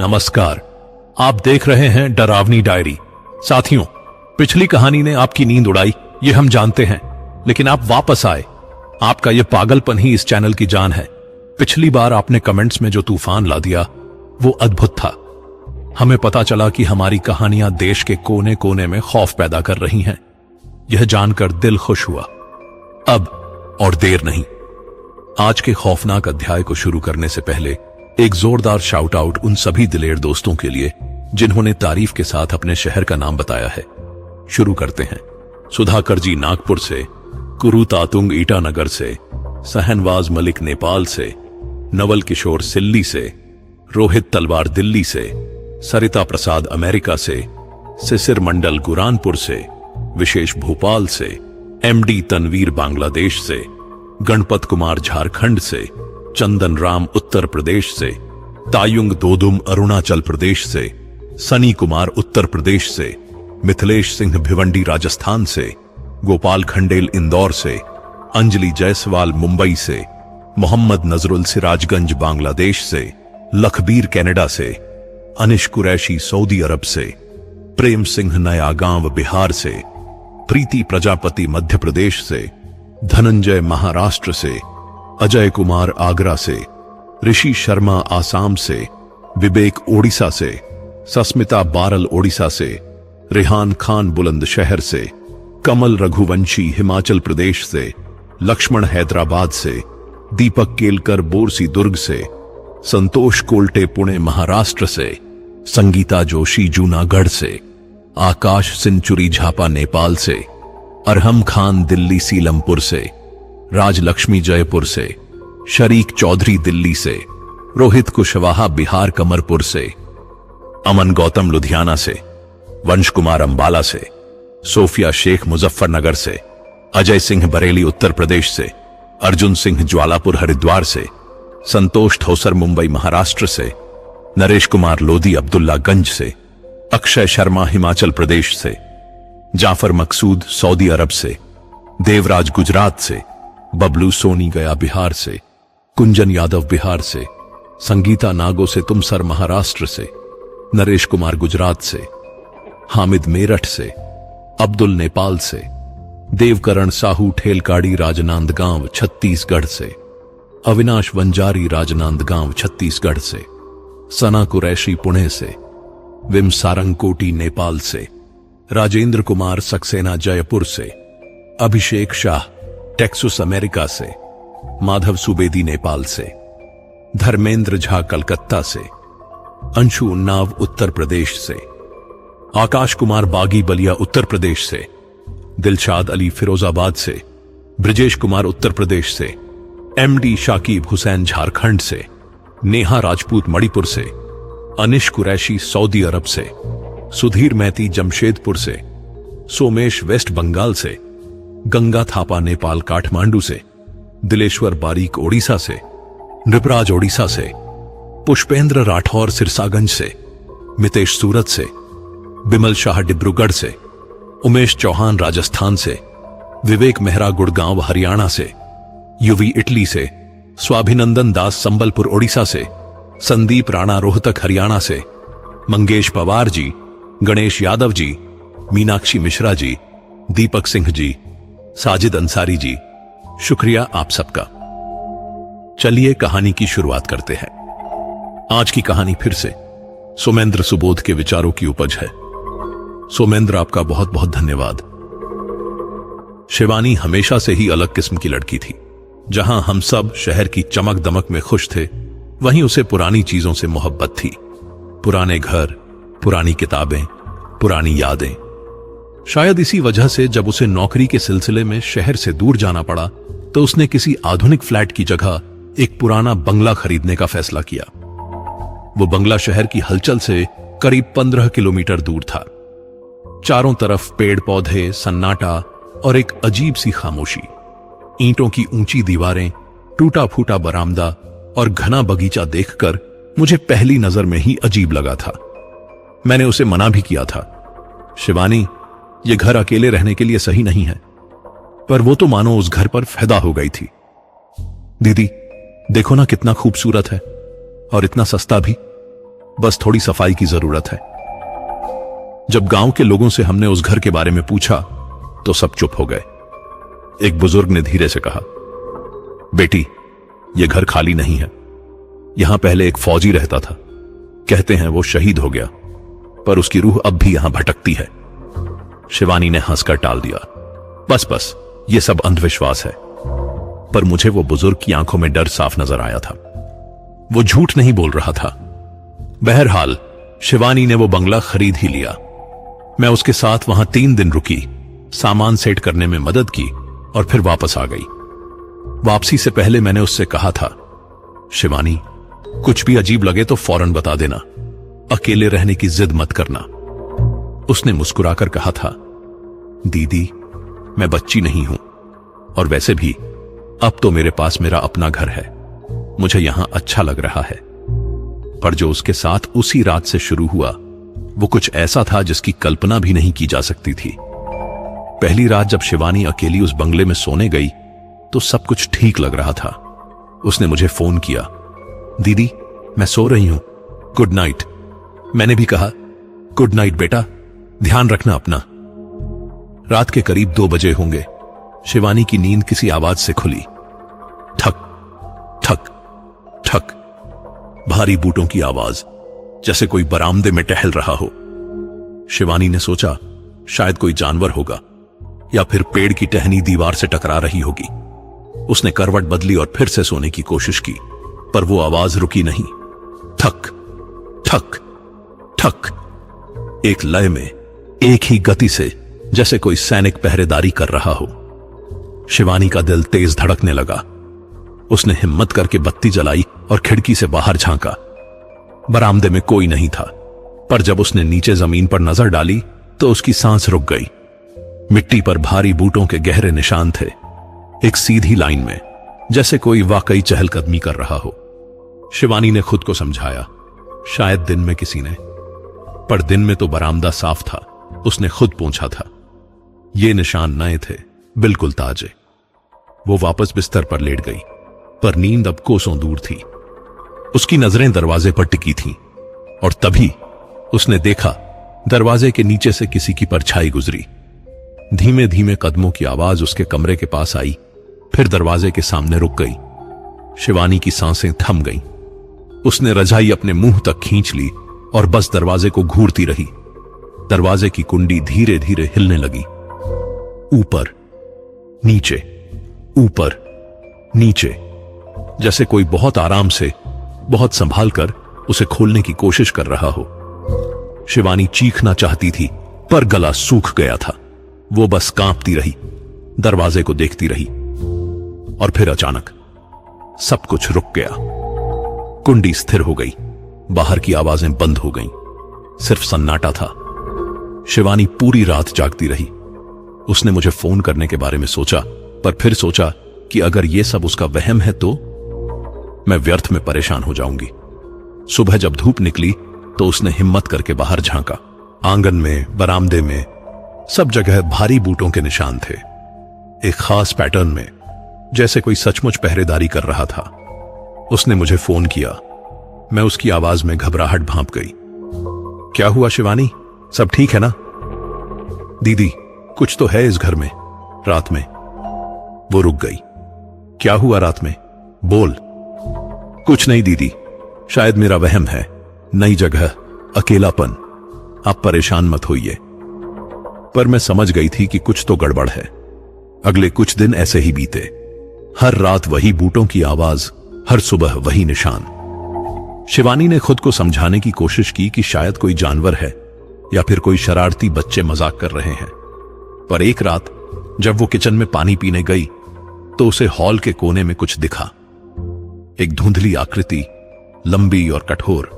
नमस्कार, आप देख रहे हैं डरावनी डायरी। साथियों, पिछली कहानी ने आपकी नींद उड़ाई, ये हम जानते हैं, लेकिन आप वापस आए। आपका ये पागलपन ही इस चैनल की जान है। पिछली बार आपने कमेंट्स में जो तूफान ला दिया वो अद्भुत था। हमें पता चला कि हमारी कहानियां देश के कोने कोने में खौफ पैदा कर रही हैं। यह जानकर दिल खुश हुआ। अब और देर नहीं। आज के खौफनाक अध्याय को शुरू करने से पहले एक जोरदार शाउट आउट उन सभी दिलेर दोस्तों के लिए जिन्होंने तारीफ के साथ अपने शहर का नाम बताया है। शुरू करते हैं। सुधाकर जी नागपुर से, कुरु तातुंग ईटानगर से, सहनवाज मलिक नेपाल से, नवल किशोर सिल्ली से, रोहित तलवार दिल्ली से, सरिता प्रसाद अमेरिका से, सिसिर मंडल गुरानपुर से, विशेष भोपाल से, एमडी तनवीर बांग्लादेश से, गणपत कुमार झारखंड से, चंदन राम उत्तर प्रदेश से, तायुंग दोदुम अरुणाचल प्रदेश से, सनी कुमार उत्तर प्रदेश से, मिथिलेश सिंह भिवंडी राजस्थान से, गोपाल खंडेल इंदौर से, अंजलि जायसवाल मुंबई से, मोहम्मद नजरुल सिराजगंज बांग्लादेश से, लखबीर कनाडा से, अनिश कुरैशी सऊदी अरब से, प्रेम सिंह नया गांव बिहार से, प्रीति प्रजापति मध्य प्रदेश से, धनंजय महाराष्ट्र से, अजय कुमार आगरा से, ऋषि शर्मा आसाम से, विवेक ओडिशा से, सस्मिता बारल ओडिशा से, रेहान खान बुलंदशहर से, कमल रघुवंशी हिमाचल प्रदेश से, लक्ष्मण हैदराबाद से, दीपक केलकर बोरसी दुर्ग से, संतोष कोल्टे पुणे महाराष्ट्र से, संगीता जोशी जूनागढ़ से, आकाश सिंचुरी झापा नेपाल से, अरहम खान दिल्ली सीलमपुर से, राजलक्ष्मी जयपुर से, शरीक चौधरी दिल्ली से, रोहित कुशवाहा बिहार कमरपुर से, अमन गौतम लुधियाना से, वंश कुमार अंबाला से, सोफिया शेख मुजफ्फरनगर से, अजय सिंह बरेली उत्तर प्रदेश से, अर्जुन सिंह ज्वालापुर हरिद्वार से, संतोष ठोसर मुंबई महाराष्ट्र से, नरेश कुमार लोधी अब्दुल्लागंज से, अक्षय शर्मा हिमाचल प्रदेश से, जाफर मकसूद सऊदी अरब से, देवराज गुजरात से, बबलू सोनी गया बिहार से, कुंजन यादव बिहार से, संगीता नागो से तुमसर महाराष्ट्र से, नरेश कुमार गुजरात से, हामिद मेरठ से, अब्दुल नेपाल से, देवकरण साहू ठेलकाड़ी राजनांदगांव छत्तीसगढ़ से, अविनाश वंजारी राजनांदगांव छत्तीसगढ़ से, सना कुरैशी पुणे से, विम सारंगकोटी नेपाल से, राजेंद्र कुमार सक्सेना जयपुर से, अभिषेक शाह टेक्सास अमेरिका से, माधव सुबेदी नेपाल से, धर्मेंद्र झा कलकत्ता से, अंशु उन्नाव उत्तर प्रदेश से, आकाश कुमार बागी बलिया उत्तर प्रदेश से, दिलशाद अली फिरोजाबाद से, ब्रिजेश कुमार उत्तर प्रदेश से, एमडी शाकिब हुसैन झारखंड से, नेहा राजपूत मणिपुर से, अनिश कुरैशी सऊदी अरब से, सुधीर मैती जमशेदपुर से, सोमेश वेस्ट बंगाल से, गंगा थापा नेपाल काठमांडू से, दिलेश्वर बारीक ओडिशा से, नृपराज ओडिशा से, पुष्पेंद्र राठौर सिरसागंज से, मितेश सूरत से, बिमल शाह डिब्रूगढ़ से, उमेश चौहान राजस्थान से, विवेक मेहरा गुड़गांव हरियाणा से, युवी इटली से, स्वाभिनंदन दास संबलपुर ओडिशा से, संदीप राणा रोहतक हरियाणा से, मंगेश पवार जी, गणेश यादव जी, मीनाक्षी मिश्रा जी, दीपक सिंह जी, साजिद अंसारी जी, शुक्रिया आप सबका। चलिए कहानी की शुरुआत करते हैं। आज की कहानी फिर से सोमेंद्र सुबोध के विचारों की उपज है। सोमेंद्र, आपका बहुत बहुत धन्यवाद। शिवानी हमेशा से ही अलग किस्म की लड़की थी। जहां हम सब शहर की चमक दमक में खुश थे, वहीं उसे पुरानी चीजों से मोहब्बत थी। पुराने घर, पुरानी किताबें, पुरानी यादें। शायद इसी वजह से जब उसे नौकरी के सिलसिले में शहर से दूर जाना पड़ा तो उसने किसी आधुनिक फ्लैट की जगह एक पुराना बंगला खरीदने का फैसला किया। वो बंगला शहर की हलचल से करीब 15 किलोमीटर दूर था। चारों तरफ पेड़ पौधे, सन्नाटा और एक अजीब सी खामोशी। ईंटों की ऊंची दीवारें, टूटा फूटा बरामदा और घना बगीचा देखकर मुझे पहली नजर में ही अजीब लगा था। मैंने उसे मना भी किया था, शिवानी, ये घर अकेले रहने के लिए सही नहीं है। पर वो तो मानो उस घर पर फिदा हो गई थी। दीदी, देखो ना कितना खूबसूरत है और इतना सस्ता भी। बस थोड़ी सफाई की जरूरत है। जब गांव के लोगों से हमने उस घर के बारे में पूछा तो सब चुप हो गए। एक बुजुर्ग ने धीरे से कहा, बेटी, यह घर खाली नहीं है। यहां पहले एक फौजी रहता था। कहते हैं वो शहीद हो गया, पर उसकी रूह अब भी यहां भटकती है। शिवानी ने हंसकर टाल दिया, बस बस, ये सब अंधविश्वास है। पर मुझे वो बुजुर्ग की आंखों में डर साफ नजर आया था। वो झूठ नहीं बोल रहा था। बहरहाल शिवानी ने वो बंगला खरीद ही लिया। मैं उसके साथ वहां 3 दिन रुकी, सामान सेट करने में मदद की और फिर वापस आ गई। वापसी से पहले मैंने उससे कहा था, शिवानी, कुछ भी अजीब लगे तो फौरन बता देना, अकेले रहने की जिद मत करना। उसने मुस्कुराकर कहा था, दीदी, मैं बच्ची नहीं हूं, और वैसे भी अब तो मेरे पास मेरा अपना घर है। मुझे यहां अच्छा लग रहा है। पर जो उसके साथ उसी रात से शुरू हुआ वो कुछ ऐसा था जिसकी कल्पना भी नहीं की जा सकती थी। पहली रात जब शिवानी अकेली उस बंगले में सोने गई तो सब कुछ ठीक लग रहा था। उसने मुझे फोन किया, दीदी, मैं सो रही हूं, गुड नाइट। मैंने भी कहा, गुड नाइट बेटा, ध्यान रखना अपना। रात के करीब 2 बजे होंगे। शिवानी की नींद किसी आवाज से खुली। ठक ठक ठक, भारी बूटों की आवाज, जैसे कोई बरामदे में टहल रहा हो। शिवानी ने सोचा शायद कोई जानवर होगा या फिर पेड़ की टहनी दीवार से टकरा रही होगी। उसने करवट बदली और फिर से सोने की कोशिश की, पर वो आवाज रुकी नहीं। ठक ठक ठक, एक लय में, एक ही गति से, जैसे कोई सैनिक पहरेदारी कर रहा हो। शिवानी का दिल तेज धड़कने लगा। उसने हिम्मत करके बत्ती जलाई और खिड़की से बाहर झांका। बरामदे में कोई नहीं था, पर जब उसने नीचे जमीन पर नजर डाली तो उसकी सांस रुक गई। मिट्टी पर भारी बूटों के गहरे निशान थे, एक सीधी लाइन में, जैसे कोई वाकई चहलकदमी कर रहा हो। शिवानी ने खुद को समझाया, शायद दिन में किसी ने, पर दिन में तो बरामदा साफ था, उसने खुद पूछा था। ये निशान नए थे, बिल्कुल ताजे। वो वापस बिस्तर पर लेट गई, पर नींद अब कोसों दूर थी। उसकी नजरें दरवाजे पर टिकी थीं, और तभी उसने देखा दरवाजे के नीचे से किसी की परछाई गुजरी। धीमे धीमे कदमों की आवाज उसके कमरे के पास आई, फिर दरवाजे के सामने रुक गई। शिवानी की सांसें थम गईं। उसने रजाई अपने मुंह तक खींच ली और बस दरवाजे को घूरती रही। दरवाजे की कुंडी धीरे धीरे हिलने लगी। ऊपर नीचे, ऊपर नीचे, जैसे कोई बहुत आराम से, बहुत संभाल कर उसे खोलने की कोशिश कर रहा हो। शिवानी चीखना चाहती थी, पर गला सूख गया था। वो बस कांपती रही, दरवाजे को देखती रही, और फिर अचानक सब कुछ रुक गया। कुंडी स्थिर हो गई, बाहर की आवाजें बंद हो गईं, सिर्फ सन्नाटा था। शिवानी पूरी रात जागती रही। उसने मुझे फोन करने के बारे में सोचा, पर फिर सोचा कि अगर यह सब उसका वहम है तो मैं व्यर्थ में परेशान हो जाऊंगी। सुबह जब धूप निकली तो उसने हिम्मत करके बाहर झांका। आंगन में, बरामदे में, सब जगह भारी बूटों के निशान थे, एक खास पैटर्न में, जैसे कोई सचमुच पहरेदारी कर रहा था। उसने मुझे फोन किया। मैं उसकी आवाज में घबराहट भांप गई। क्या हुआ शिवानी, सब ठीक है ना? दीदी, कुछ तो है इस घर में, रात में। वो रुक गई। क्या हुआ रात में? बोल। कुछ नहीं दीदी, शायद मेरा वहम है। नई जगह, अकेलापन। आप परेशान मत होइए। पर मैं समझ गई थी कि कुछ तो गड़बड़ है। अगले कुछ दिन ऐसे ही बीते। हर रात वही बूटों की आवाज, हर सुबह वही निशान। शिवानी ने खुद को समझाने की कोशिश की कि शायद कोई जानवर है या फिर कोई शरारती बच्चे मजाक कर रहे हैं। पर एक रात जब वो किचन में पानी पीने गई तो उसे हॉल के कोने में कुछ दिखा। एक धुंधली आकृति, लंबी और कठोर,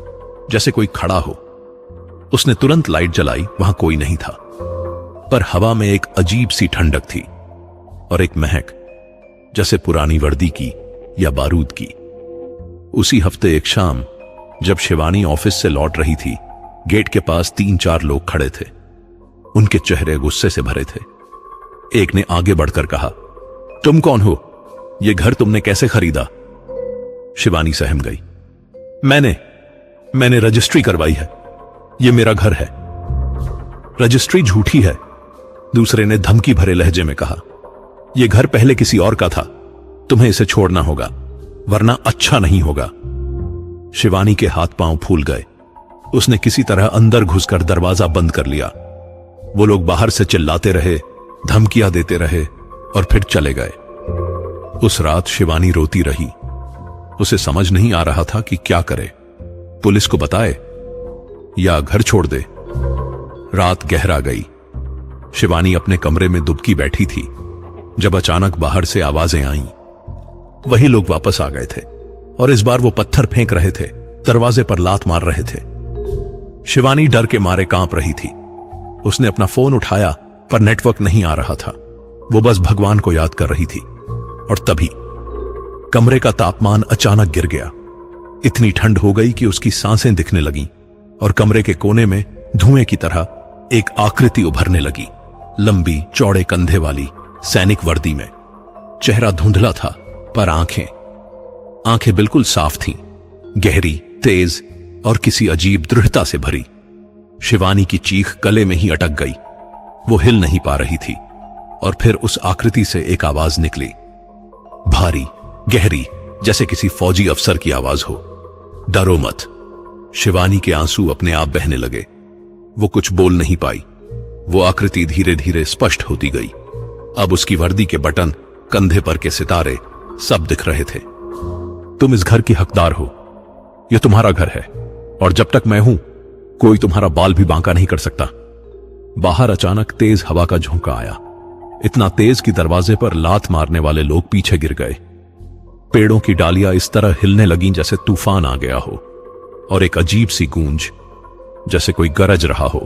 जैसे कोई खड़ा हो। उसने तुरंत लाइट जलाई, वहां कोई नहीं था, पर हवा में एक अजीब सी ठंडक थी और एक महक, जैसे पुरानी वर्दी की या बारूद की। उसी हफ्ते एक शाम जब शिवानी ऑफिस से लौट रही थी, गेट के पास 3-4 लोग खड़े थे। उनके चेहरे गुस्से से भरे थे। एक ने आगे बढ़कर कहा, तुम कौन हो? यह घर तुमने कैसे खरीदा? शिवानी सहम गई। मैंने रजिस्ट्री करवाई है, ये मेरा घर है। रजिस्ट्री झूठी है, दूसरे ने धमकी भरे लहजे में कहा। यह घर पहले किसी और का था, तुम्हें इसे छोड़ना होगा वरना अच्छा नहीं होगा। शिवानी के हाथ पांव फूल गए। उसने किसी तरह अंदर घुसकर दरवाजा बंद कर लिया। वो लोग बाहर से चिल्लाते रहे, धमकियां देते रहे और फिर चले गए। उस रात शिवानी रोती रही। उसे समझ नहीं आ रहा था कि क्या करे, पुलिस को बताए या घर छोड़ दे। रात गहरा गई। शिवानी अपने कमरे में दुबकी बैठी थी जब अचानक बाहर से आवाजें आईं। वही लोग वापस आ गए थे और इस बार वो पत्थर फेंक रहे थे, दरवाजे पर लात मार रहे थे। शिवानी डर के मारे कांप रही थी। उसने अपना फोन उठाया पर नेटवर्क नहीं आ रहा था। वो बस भगवान को याद कर रही थी और तभी कमरे का तापमान अचानक गिर गया। इतनी ठंड हो गई कि उसकी सांसें दिखने लगीं और कमरे के कोने में धुएं की तरह एक आकृति उभरने लगी, लंबी चौड़े कंधे वाली, सैनिक वर्दी में। चेहरा धुंधला था पर आंखें बिल्कुल साफ थीं, गहरी, तेज और किसी अजीब दृढ़ता से भरी। शिवानी की चीख गले में ही अटक गई। वो हिल नहीं पा रही थी और फिर उस आकृति से एक आवाज निकली, भारी, गहरी, जैसे किसी फौजी अफसर की आवाज हो। डरो मत। शिवानी के आंसू अपने आप बहने लगे। वो कुछ बोल नहीं पाई। वो आकृति धीरे धीरे स्पष्ट होती गई। अब उसकी वर्दी के बटन, कंधे पर के सितारे सब दिख रहे थे। तुम इस घर की हकदार हो, यह तुम्हारा घर है और जब तक मैं हूं कोई तुम्हारा बाल भी बांका नहीं कर सकता। बाहर अचानक तेज हवा का झोंका आया, इतना तेज कि दरवाजे पर लात मारने वाले लोग पीछे गिर गए। पेड़ों की डालियां इस तरह हिलने लगीं जैसे तूफान आ गया हो और एक अजीब सी गूंज, जैसे कोई गरज रहा हो।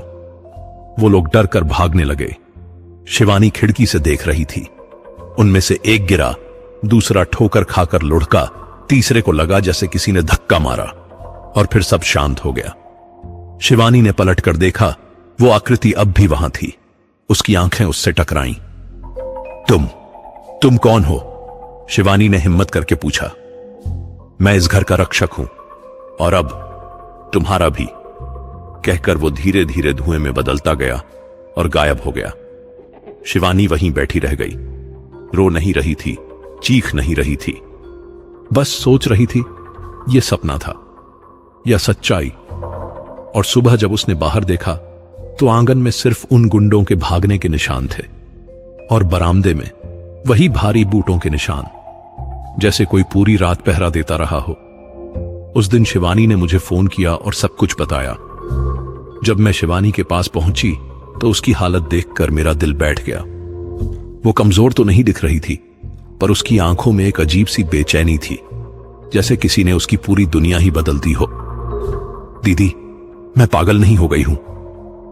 वो लोग डर कर भागने लगे। शिवानी खिड़की से देख रही थी। उनमें से एक गिरा, दूसरा ठोकर खाकर लुढ़का, तीसरे को लगा जैसे किसी ने धक्का मारा और फिर सब शांत हो गया। शिवानी ने पलटकर देखा, वो आकृति अब भी वहां थी। उसकी आंखें उससे टकराईं। तुम कौन हो? शिवानी ने हिम्मत करके पूछा। मैं इस घर का रक्षक हूं और अब तुम्हारा भी, कहकर वो धीरे धीरे धुएं में बदलता गया और गायब हो गया। शिवानी वहीं बैठी रह गई। रो नहीं रही थी, चीख नहीं रही थी, बस सोच रही थी यह सपना था या सच्चाई। और सुबह जब उसने बाहर देखा तो आंगन में सिर्फ उन गुंडों के भागने के निशान थे और बरामदे में वही भारी बूटों के निशान, जैसे कोई पूरी रात पहरा देता रहा हो। उस दिन शिवानी ने मुझे फोन किया और सब कुछ बताया। जब मैं शिवानी के पास पहुंची तो उसकी हालत देखकर मेरा दिल बैठ गया। वो कमजोर तो नहीं दिख रही थी, पर उसकी आंखों में एक अजीब सी बेचैनी थी, जैसे किसी ने उसकी पूरी दुनिया ही बदल दी हो। दीदी, मैं पागल नहीं हो गई हूं,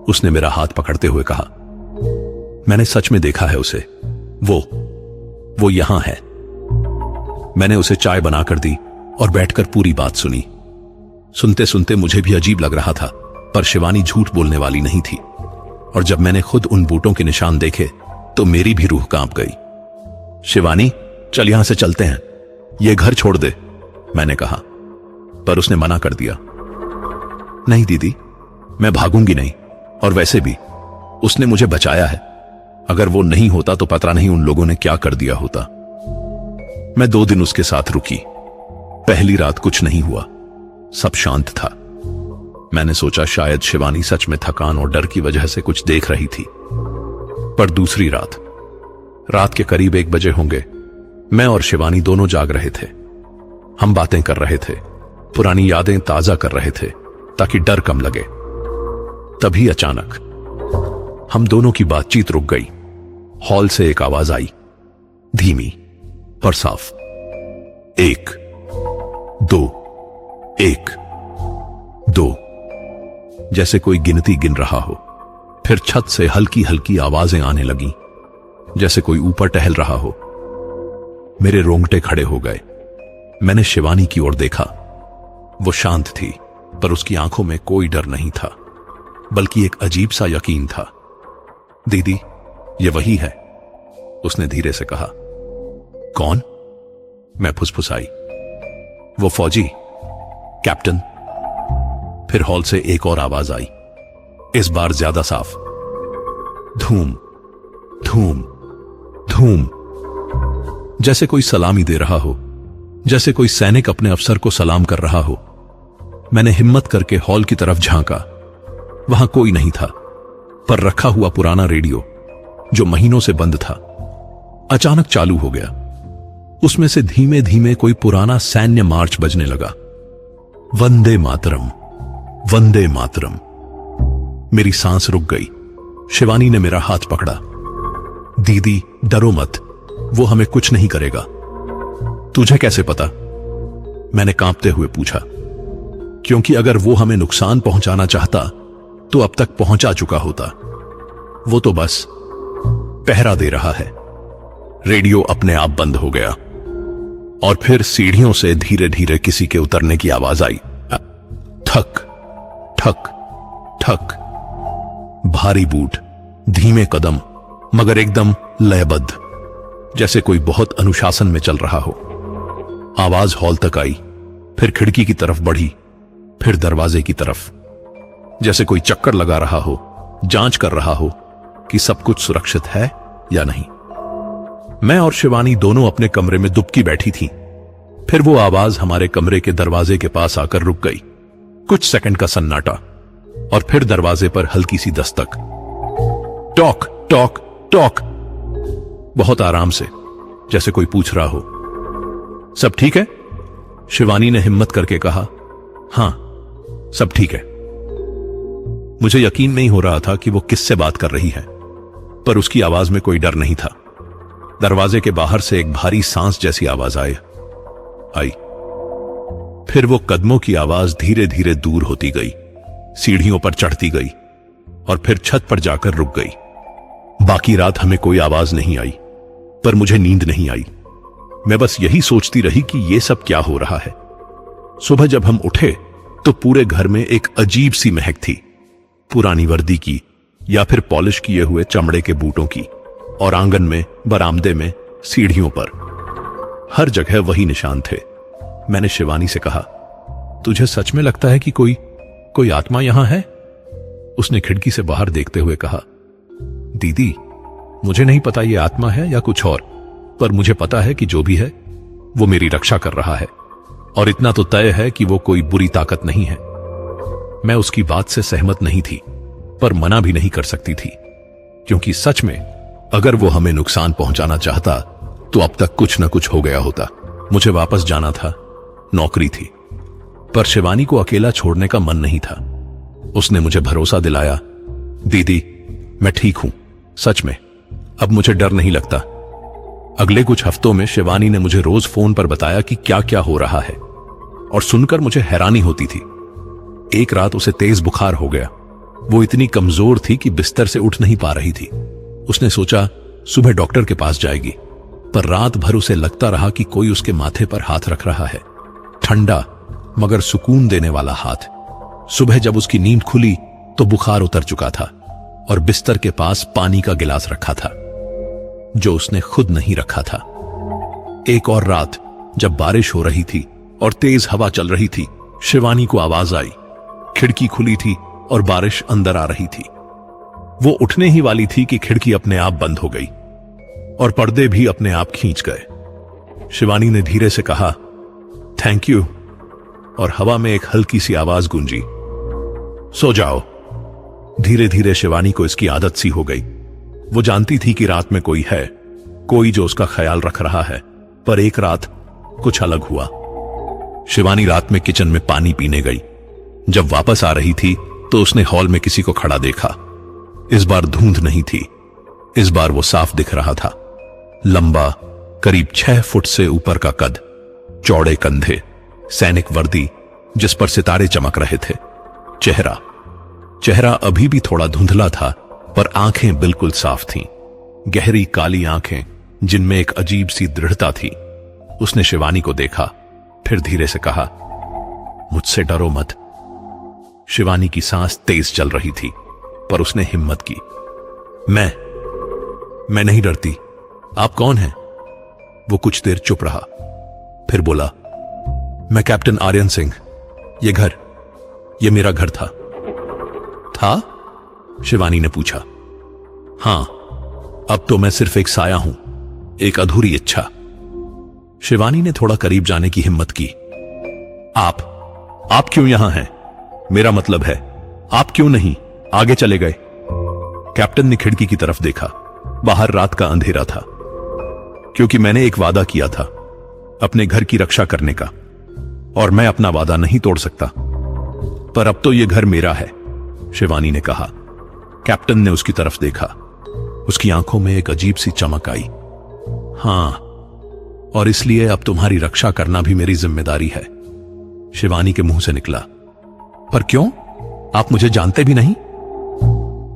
उसने मेरा हाथ पकड़ते हुए कहा। मैंने सच में देखा है उसे। वो यहां है। मैंने उसे चाय बनाकर दी और बैठकर पूरी बात सुनी। सुनते सुनते मुझे भी अजीब लग रहा था, पर शिवानी झूठ बोलने वाली नहीं थी। और जब मैंने खुद उन बूटों के निशान देखे तो मेरी भी रूह कांप गई। शिवानी, चल यहां से चलते हैं, ये घर छोड़ दे, मैंने कहा, पर उसने मना कर दिया। नहीं दीदी, मैं भागूंगी नहीं, और वैसे भी उसने मुझे बचाया है। अगर वो नहीं होता तो पता नहीं उन लोगों ने क्या कर दिया होता। मैं 2 दिन उसके साथ रुकी। पहली रात कुछ नहीं हुआ, सब शांत था। मैंने सोचा शायद शिवानी सच में थकान और डर की वजह से कुछ देख रही थी। पर दूसरी रात के करीब 1 बजे होंगे, मैं और शिवानी दोनों जाग रहे थे। हम बातें कर रहे थे, पुरानी यादें ताजा कर रहे थे ताकि डर कम लगे। तभी अचानक हम दोनों की बातचीत रुक गई। हॉल से एक आवाज आई, धीमी पर साफ। 1 2 1 2, जैसे कोई गिनती गिन रहा हो। फिर छत से हल्की हल्की आवाजें आने लगीं, जैसे कोई ऊपर टहल रहा हो। मेरे रोंगटे खड़े हो गए। मैंने शिवानी की ओर देखा। वो शांत थी, पर उसकी आंखों में कोई डर नहीं था, बल्कि एक अजीब सा यकीन था। दीदी, ये वही है, उसने धीरे से कहा। कौन? मैं फुसफुसाई। वो फौजी, कैप्टन। फिर हॉल से एक और आवाज आई, इस बार ज्यादा साफ। धूम धूम धूम। जैसे कोई सलामी दे रहा हो, जैसे कोई सैनिक अपने अफसर को सलाम कर रहा हो। मैंने हिम्मत करके हॉल की तरफ झांका। वहां कोई नहीं था, पर रखा हुआ पुराना रेडियो जो महीनों से बंद था अचानक चालू हो गया। उसमें से धीमे धीमे कोई पुराना सैन्य मार्च बजने लगा। वंदे मातरम, वंदे मातरम। मेरी सांस रुक गई। शिवानी ने मेरा हाथ पकड़ा। दीदी डरो मत, वो हमें कुछ नहीं करेगा। तुझे कैसे पता? मैंने कांपते हुए पूछा, क्योंकि अगर वो हमें नुकसान पहुंचाना चाहता तो अब तक पहुंचा चुका होता। वो तो बस पहरा दे रहा है। रेडियो अपने आप बंद हो गया और फिर सीढ़ियों से धीरे धीरे किसी के उतरने की आवाज आई। ठक ठक ठक। भारी बूट, धीमे कदम, मगर एकदम लयबद्ध, जैसे कोई बहुत अनुशासन में चल रहा हो। आवाज हॉल तक आई, फिर खिड़की की तरफ बढ़ी, फिर दरवाजे की तरफ, जैसे कोई चक्कर लगा रहा हो, जांच कर रहा हो कि सब कुछ सुरक्षित है या नहीं। मैं और शिवानी दोनों अपने कमरे में दुबकी बैठी थीं। फिर वो आवाज हमारे कमरे के दरवाजे के पास आकर रुक गई। कुछ सेकंड का सन्नाटा और फिर दरवाजे पर हल्की सी दस्तक। Talk talk talk. बहुत आराम से, जैसे कोई पूछ रहा हो। सब ठीक है? शिवानी ने हिम्मत करके कहा। हां, सब ठीक है। मुझे यकीन नहीं हो रहा था कि वो किससे बात कर रही है, पर उसकी आवाज में कोई डर नहीं था। दरवाजे के बाहर से एक भारी सांस जैसी आवाज आई। फिर वो कदमों की आवाज धीरे धीरे दूर होती गई, सीढ़ियों पर चढ़ती गई और फिर छत पर जाकर रुक गई। बाकी रात हमें कोई आवाज नहीं आई, पर मुझे नींद नहीं आई। मैं बस यही सोचती रही कि ये सब क्या हो रहा है। सुबह जब हम उठे तो पूरे घर में एक अजीब सी महक थी, पुरानी वर्दी की या फिर पॉलिश किए हुए चमड़े के बूटों की। और आंगन में, बरामदे में, सीढ़ियों पर हर जगह वही निशान थे। मैंने शिवानी से कहा, तुझे सच में लगता है कि कोई आत्मा यहां है? उसने खिड़की से बाहर देखते हुए कहा, दीदी मुझे नहीं पता ये आत्मा है या कुछ और, पर मुझे पता है कि जो भी है वो मेरी रक्षा कर रहा है। और इतना तो तय है कि वो कोई बुरी ताकत नहीं है। मैं उसकी बात से सहमत नहीं थी, पर मना भी नहीं कर सकती थी, क्योंकि सच में अगर वो हमें नुकसान पहुंचाना चाहता तो अब तक कुछ न कुछ हो गया होता। मुझे वापस जाना था, नौकरी थी, पर शिवानी को अकेला छोड़ने का मन नहीं था। उसने मुझे भरोसा दिलाया, दीदी मैं ठीक हूं, सच में अब मुझे डर नहीं लगता। अगले कुछ हफ्तों में शिवानी ने मुझे रोज फोन पर बताया कि क्या क्या हो रहा है, और सुनकर मुझे हैरानी होती थी। एक रात उसे तेज बुखार हो गया। वो इतनी कमजोर थी कि बिस्तर से उठ नहीं पा रही थी। उसने सोचा सुबह डॉक्टर के पास जाएगी, पर रात भर उसे लगता रहा कि कोई उसके माथे पर हाथ रख रहा है, ठंडा मगर सुकून देने वाला हाथ। सुबह जब उसकी नींद खुली तो बुखार उतर चुका था और बिस्तर के पास पानी का गिलास रखा था, जो उसने खुद नहीं रखा था। एक और रात जब बारिश हो रही थी और तेज हवा चल रही थी, शिवानी को आवाज आई। खिड़की खुली थी और बारिश अंदर आ रही थी। वो उठने ही वाली थी कि खिड़की अपने आप बंद हो गई और पर्दे भी अपने आप खींच गए। शिवानी ने धीरे से कहा, थैंक यू, और हवा में एक हल्की सी आवाज गूंजी, सो जाओ। धीरे धीरे शिवानी को इसकी आदत सी हो गई। वो जानती थी कि रात में कोई है, कोई जो उसका ख्याल रख रहा है, पर एक रात कुछ अलग हुआ। शिवानी रात में किचन में पानी पीने गई। जब वापस आ रही थी तो उसने हॉल में किसी को खड़ा देखा। इस बार धुंध नहीं थी, इस बार वो साफ दिख रहा था। लंबा, करीब 6 फुट से ऊपर का कद, चौड़े कंधे, सैनिक वर्दी जिस पर सितारे चमक रहे थे। चेहरा अभी भी थोड़ा धुंधला था, पर आंखें बिल्कुल साफ थीं, गहरी काली आंखें जिनमें एक अजीब सी दृढ़ता थी। उसने शिवानी को देखा, फिर धीरे से कहा, मुझसे डरो मत। शिवानी की सांस तेज चल रही थी, पर उसने हिम्मत की। मैं नहीं डरती। आप कौन हैं? वो कुछ देर चुप रहा, फिर बोला, मैं कैप्टन आर्यन सिंह। ये मेरा घर था। था? शिवानी ने पूछा। हां, अब तो मैं सिर्फ एक साया हूं, एक अधूरी इच्छा। शिवानी ने थोड़ा करीब जाने की हिम्मत की। आप क्यों यहां हैं? मेरा मतलब है, आप क्यों नहीं आगे चले गए? कैप्टन ने खिड़की की तरफ देखा। बाहर रात का अंधेरा था। क्योंकि मैंने एक वादा किया था अपने घर की रक्षा करने का, और मैं अपना वादा नहीं तोड़ सकता। पर अब तो यह घर मेरा है, शिवानी ने कहा। कैप्टन ने उसकी तरफ देखा। उसकी आंखों में एक अजीब सी चमक आई। हां, और इसलिए अब तुम्हारी रक्षा करना भी मेरी जिम्मेदारी है, शिवानी के मुंह से निकला। पर क्यों? आप मुझे जानते भी नहीं?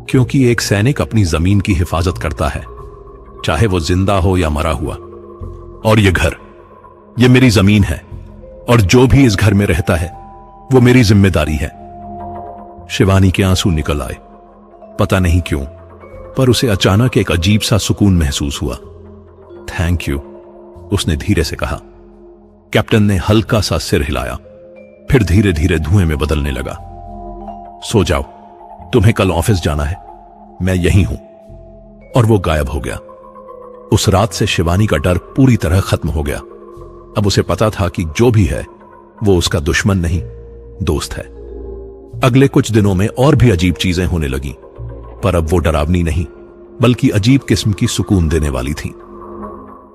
क्योंकि एक सैनिक अपनी जमीन की हिफाजत करता है, चाहे वो जिंदा हो या मरा हुआ। और ये घर, ये मेरी जमीन है, और जो भी इस घर में रहता है वो मेरी जिम्मेदारी है। शिवानी के आंसू निकल आए। पता नहीं क्यों, पर उसे अचानक एक अजीब सा सुकून महसूस हुआ। थैंक यू, उसने धीरे से कहा। कैप्टन ने हल्का सा सिर हिलाया, फिर धीरे धीरे धुएं में बदलने लगा। सो जाओ, तुम्हें कल ऑफिस जाना है, मैं यहीं हूं। और वो गायब हो गया। उस रात से शिवानी का डर पूरी तरह खत्म हो गया। अब उसे पता था कि जो भी है वो उसका दुश्मन नहीं, दोस्त है। अगले कुछ दिनों में और भी अजीब चीजें होने लगीं, पर अब वो डरावनी नहीं, बल्कि अजीब किस्म की सुकून देने वाली थी।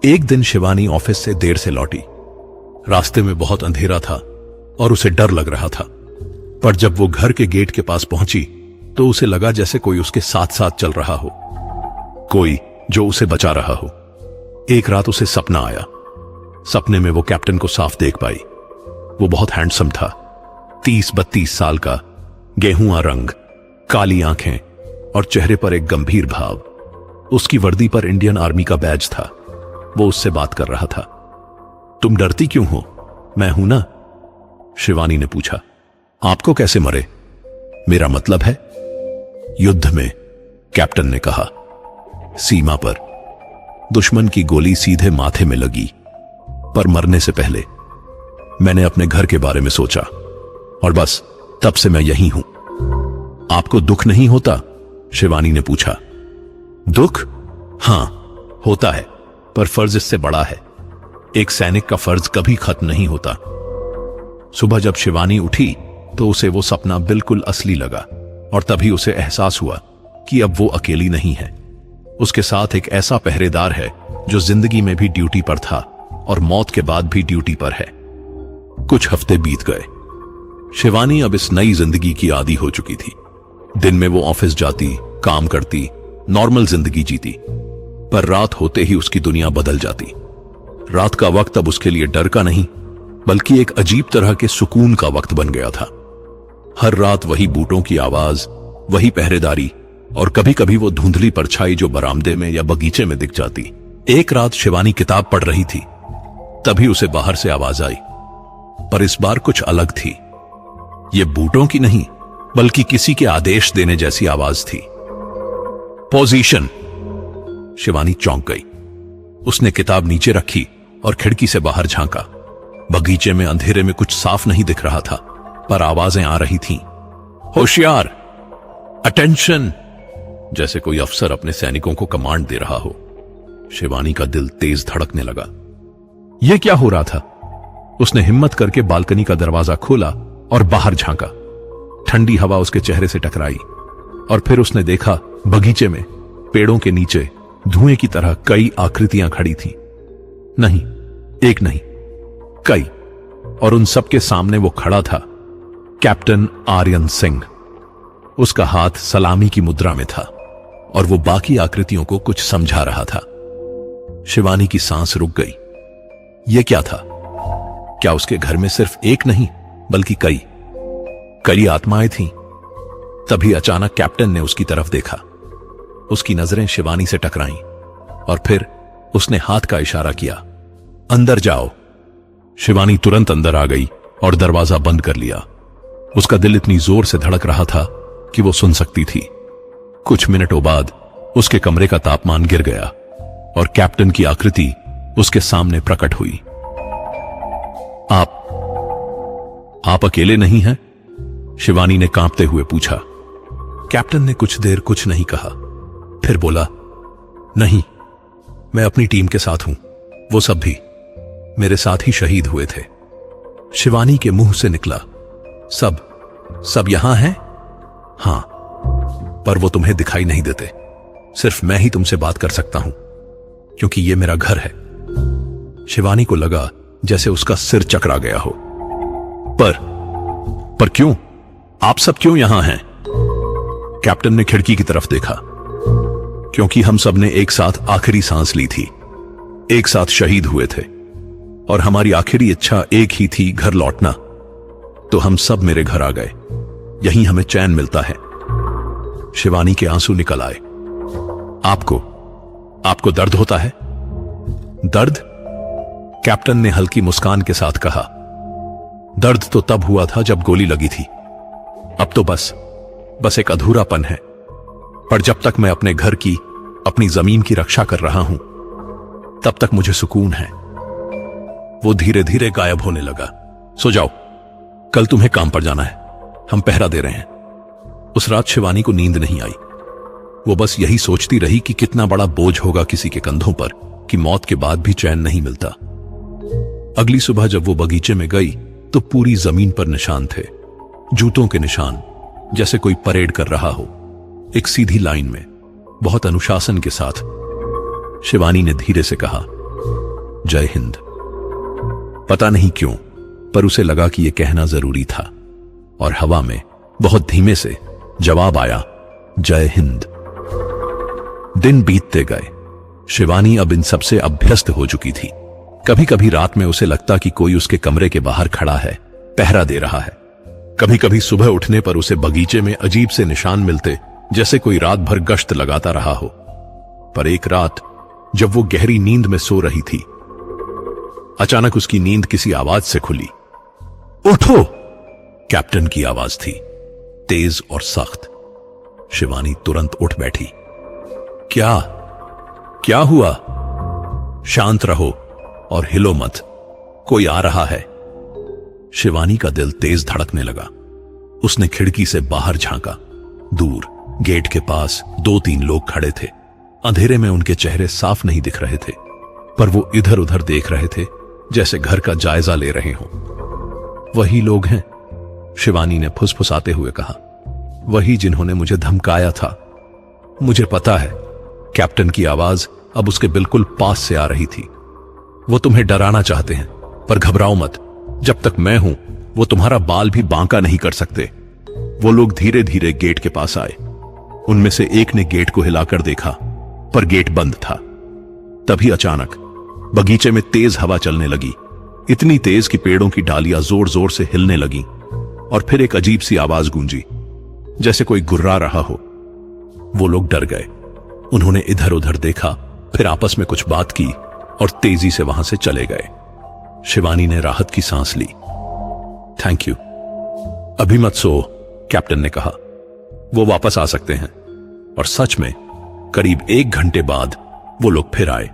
एक दिन शिवानी ऑफिस से देर से लौटी। रास्ते में बहुत अंधेरा था और उसे डर लग रहा था। पर जब वो घर के गेट के पास पहुंची तो उसे लगा जैसे कोई उसके साथ साथ चल रहा हो, कोई जो उसे बचा रहा हो। एक रात उसे सपना आया। सपने में वो कैप्टन को साफ देख पाई। वो बहुत हैंडसम था, 30-32 साल का, गेहूं रंग, काली आंखें और चेहरे पर एक गंभीर भाव। उसकी वर्दी पर इंडियन आर्मी का बैज था। वो उससे बात कर रहा था। तुम डरती क्यों हो? मैं हूं ना, शिवानी ने पूछा। आपको कैसे मरे? मेरा मतलब है युद्ध में, कैप्टन ने कहा। सीमा पर दुश्मन की गोली सीधे माथे में लगी, पर मरने से पहले मैंने अपने घर के बारे में सोचा, और बस तब से मैं यहीं हूं। आपको दुख नहीं होता? शिवानी ने पूछा। दुख? हां, होता है, पर फर्ज इससे बड़ा है। एक सैनिक का फर्ज कभी खत्म नहीं होता। सुबह जब शिवानी उठी तो उसे वो सपना बिल्कुल असली लगा, और तभी उसे एहसास हुआ कि अब वो अकेली नहीं है। उसके साथ एक ऐसा पहरेदार है जो जिंदगी में भी ड्यूटी पर था और मौत के बाद भी ड्यूटी पर है। कुछ हफ्ते बीत गए। शिवानी अब इस नई जिंदगी की आदी हो चुकी थी। दिन में वो ऑफिस जाती, काम करती, नॉर्मल जिंदगी जीती, पर रात होते ही उसकी दुनिया बदल जाती। रात का वक्त अब उसके लिए डर का नहीं, बल्कि एक अजीब तरह के सुकून का वक्त बन गया था। हर रात वही बूटों की आवाज, वही पहरेदारी, और कभी कभी वो धुंधली परछाई जो बरामदे में या बगीचे में दिख जाती। एक रात शिवानी किताब पढ़ रही थी, तभी उसे बाहर से आवाज आई, पर इस बार कुछ अलग थी। ये बूटों की नहीं, बल्कि किसी के आदेश देने जैसी आवाज थी। पोजीशन। शिवानी चौंक गई। उसने किताब नीचे रखी और खिड़की से बाहर झांका। बगीचे में अंधेरे में कुछ साफ नहीं दिख रहा था, पर आवाजें आ रही थीं। होशियार, अटेंशन, जैसे कोई अफसर अपने सैनिकों को कमांड दे रहा हो। शिवानी का दिल तेज धड़कने लगा। यह क्या हो रहा था? उसने हिम्मत करके बालकनी का दरवाजा खोला और बाहर झांका। ठंडी हवा उसके चेहरे से टकराई, और फिर उसने देखा बगीचे में पेड़ों के नीचे धुएं की तरह कई आकृतियां खड़ी थीं। नहीं, एक नहीं, कई। और उन सबके सामने वो खड़ा था, कैप्टन आर्यन सिंह। उसका हाथ सलामी की मुद्रा में था और वो बाकी आकृतियों को कुछ समझा रहा था। शिवानी की सांस रुक गई। यह क्या था? क्या उसके घर में सिर्फ एक नहीं, बल्कि कई आत्माएं थीं? तभी अचानक कैप्टन ने उसकी तरफ देखा। उसकी नजरें शिवानी से टकराईं, और फिर उसने हाथ का इशारा किया, अंदर जाओ। शिवानी तुरंत अंदर आ गई और दरवाजा बंद कर लिया। उसका दिल इतनी जोर से धड़क रहा था कि वो सुन सकती थी। कुछ मिनटों बाद उसके कमरे का तापमान गिर गया और कैप्टन की आकृति उसके सामने प्रकट हुई। आप अकेले नहीं हैं? शिवानी ने कांपते हुए पूछा। कैप्टन ने कुछ देर कुछ नहीं कहा, फिर बोला, नहीं, मैं अपनी टीम के साथ हूं, वो सब भी मेरे साथ ही शहीद हुए थे। शिवानी के मुंह से निकला, सब यहां हैं? हां, पर वो तुम्हें दिखाई नहीं देते। सिर्फ मैं ही तुमसे बात कर सकता हूं, क्योंकि ये मेरा घर है। शिवानी को लगा जैसे उसका सिर चकरा गया हो। पर क्यों? आप सब क्यों यहां हैं? कैप्टन ने खिड़की की तरफ देखा। क्योंकि हम सब ने एक साथ आखिरी सांस ली थी, एक साथ शहीद हुए थे, और हमारी आखिरी इच्छा एक ही थी, घर लौटना। तो हम सब मेरे घर आ गए, यहीं हमें चैन मिलता है। शिवानी के आंसू निकल आए। आपको दर्द होता है? दर्द? कैप्टन ने हल्की मुस्कान के साथ कहा, दर्द तो तब हुआ था जब गोली लगी थी। अब तो बस एक अधूरापन है। पर जब तक मैं अपने घर की, अपनी जमीन की रक्षा कर रहा हूं, तब तक मुझे सुकून है। वो धीरे धीरे गायब होने लगा। सो जाओ, कल तुम्हें काम पर जाना है, हम पहरा दे रहे हैं। उस रात शिवानी को नींद नहीं आई। वो बस यही सोचती रही कि कितना बड़ा बोझ होगा किसी के कंधों पर, कि मौत के बाद भी चैन नहीं मिलता। अगली सुबह जब वो बगीचे में गई तो पूरी जमीन पर निशान थे, जूतों के निशान, जैसे कोई परेड कर रहा हो, एक सीधी लाइन में, बहुत अनुशासन के साथ। शिवानी ने धीरे से कहा, जय हिंद। पता नहीं क्यों, पर उसे लगा कि यह कहना जरूरी था, और हवा में बहुत धीमे से जवाब आया, जय हिंद। दिन बीतते गए। शिवानी अब इन सबसे अभ्यस्त हो चुकी थी। कभी कभी रात में उसे लगता कि कोई उसके कमरे के बाहर खड़ा है, पहरा दे रहा है। कभी कभी सुबह उठने पर उसे बगीचे में अजीब से निशान मिलते, जैसे कोई रात भर गश्त लगाता रहा हो। पर एक रात जब वो गहरी नींद में सो रही थी, अचानक उसकी नींद किसी आवाज से खुली। उठो! कैप्टन की आवाज थी, तेज और सख्त। शिवानी तुरंत उठ बैठी। क्या हुआ? शांत रहो और हिलो मत, कोई आ रहा है। शिवानी का दिल तेज धड़कने लगा। उसने खिड़की से बाहर झांका। दूर गेट के पास 2-3 लोग खड़े थे। अंधेरे में उनके चेहरे साफ नहीं दिख रहे थे, पर वो इधर उधर देख रहे थे, जैसे घर का जायजा ले रहे हों। वही लोग हैं, शिवानी ने फुसफुसाते हुए कहा। वही जिन्होंने मुझे धमकाया था। मुझे पता है। कैप्टन की आवाज अब उसके बिल्कुल पास से आ रही थी। वो तुम्हें डराना चाहते हैं, पर घबराओ मत। जब तक मैं हूं, वो तुम्हारा बाल भी बांका नहीं कर सकते। वो लोग धीरे धीरे गेट के पास आए। उनमें से एक ने गेट को हिलाकर देखा, पर गेट बंद था। तभी अचानक बगीचे में तेज हवा चलने लगी, इतनी तेज कि पेड़ों की डालियां जोर जोर से हिलने लगीं, और फिर एक अजीब सी आवाज गूंजी, जैसे कोई गुर्रा रहा हो। वो लोग डर गए। उन्होंने इधर उधर देखा, फिर आपस में कुछ बात की और तेजी से वहां से चले गए। शिवानी ने राहत की सांस ली। Thank you. अभी मत सो, कैप्टन ने कहा। वो वापस आ सकते हैं। और सच में करीब 1 घंटे बाद वो लोग फिर आए।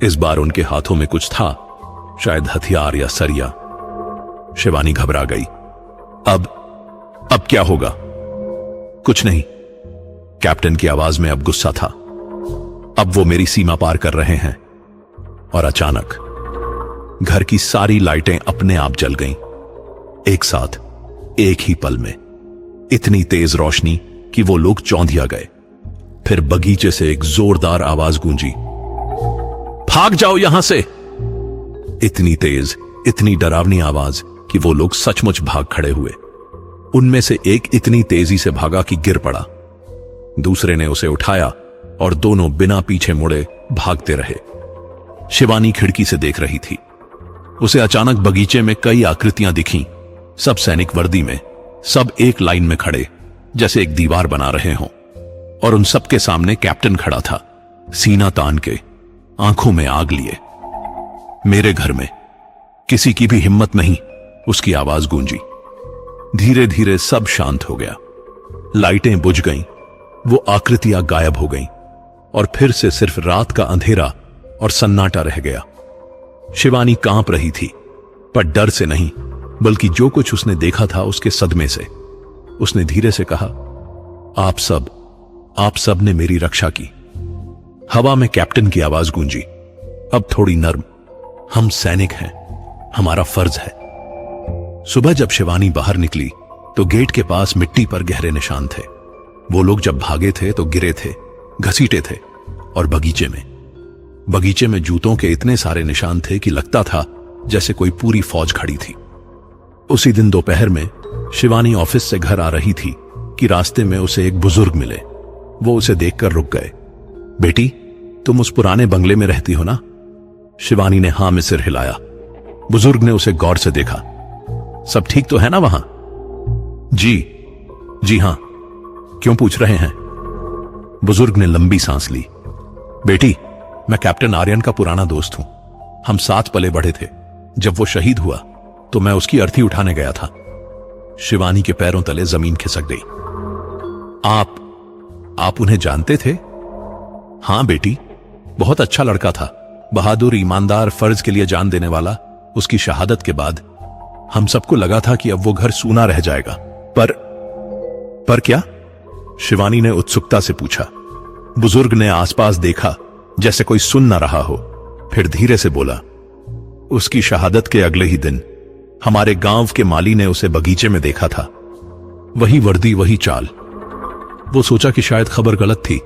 इस बार उनके हाथों में कुछ था, शायद हथियार या सरिया। शिवानी घबरा गई। अब क्या होगा? कुछ नहीं। कैप्टन की आवाज में अब गुस्सा था। अब वो मेरी सीमा पार कर रहे हैं। और अचानक घर की सारी लाइटें अपने आप जल गईं, एक साथ, एक ही पल में। इतनी तेज रोशनी कि वो लोग चौंधिया गए। फिर बगीचे से एक जोरदार आवाज गूंजी, भाग जाओ यहां से। इतनी तेज, इतनी डरावनी आवाज कि वो लोग सचमुच भाग खड़े हुए। उनमें से एक इतनी तेजी से भागा कि गिर पड़ा। दूसरे ने उसे उठाया और दोनों बिना पीछे मुड़े भागते रहे। शिवानी खिड़की से देख रही थी। उसे अचानक बगीचे में कई आकृतियां दिखीं, सब सैनिक वर्दी में, सब एक लाइन में खड़े, जैसे एक दीवार बना रहे हों। और उन सबके सामने कैप्टन खड़ा था, सीना तान के, आंखों में आग लिए। मेरे घर में किसी की भी हिम्मत नहीं, उसकी आवाज गूंजी। धीरे धीरे सब शांत हो गया। लाइटें बुझ गईं, वो आकृतियां गायब हो गईं, और फिर से सिर्फ रात का अंधेरा और सन्नाटा रह गया। शिवानी कांप रही थी, पर डर से नहीं, बल्कि जो कुछ उसने देखा था उसके सदमे से। उसने धीरे से कहा, आप सब ने मेरी रक्षा की। हवा में कैप्टन की आवाज गूंजी, अब थोड़ी नर्म। हम सैनिक हैं, हमारा फर्ज है। सुबह जब शिवानी बाहर निकली तो गेट के पास मिट्टी पर गहरे निशान थे। वो लोग जब भागे थे तो गिरे थे, घसीटे थे। और बगीचे में जूतों के इतने सारे निशान थे कि लगता था जैसे कोई पूरी फौज खड़ी थी। उसी दिन दोपहर में शिवानी ऑफिस से घर आ रही थी कि रास्ते में उसे एक बुजुर्ग मिले। वो उसे देखकर रुक गए। बेटी, तुम उस पुराने बंगले में रहती हो ना? शिवानी ने हां में सिर हिलाया। बुजुर्ग ने उसे गौर से देखा। सब ठीक तो है ना वहां? जी हां। क्यों पूछ रहे हैं? बुजुर्ग ने लंबी सांस ली। बेटी, मैं कैप्टन आर्यन का पुराना दोस्त हूं। हम साथ पले बढ़े थे। जब वो शहीद हुआ तो मैं उसकी अर्थी उठाने गया था। शिवानी के पैरों तले जमीन खिसक गई। आप उन्हें जानते थे? हां बेटी, बहुत अच्छा लड़का था, बहादुर, ईमानदार, फर्ज के लिए जान देने वाला। उसकी शहादत के बाद हम सबको लगा था कि अब वो घर सूना रह जाएगा। पर क्या? शिवानी ने उत्सुकता से पूछा। बुजुर्ग ने आसपास देखा जैसे कोई सुन ना रहा हो, फिर धीरे से बोला, उसकी शहादत के अगले ही दिन हमारे गांव के माली ने उसे बगीचे में देखा था। वही वर्दी, वही चाल। वो सोचा कि शायद खबर गलत थी,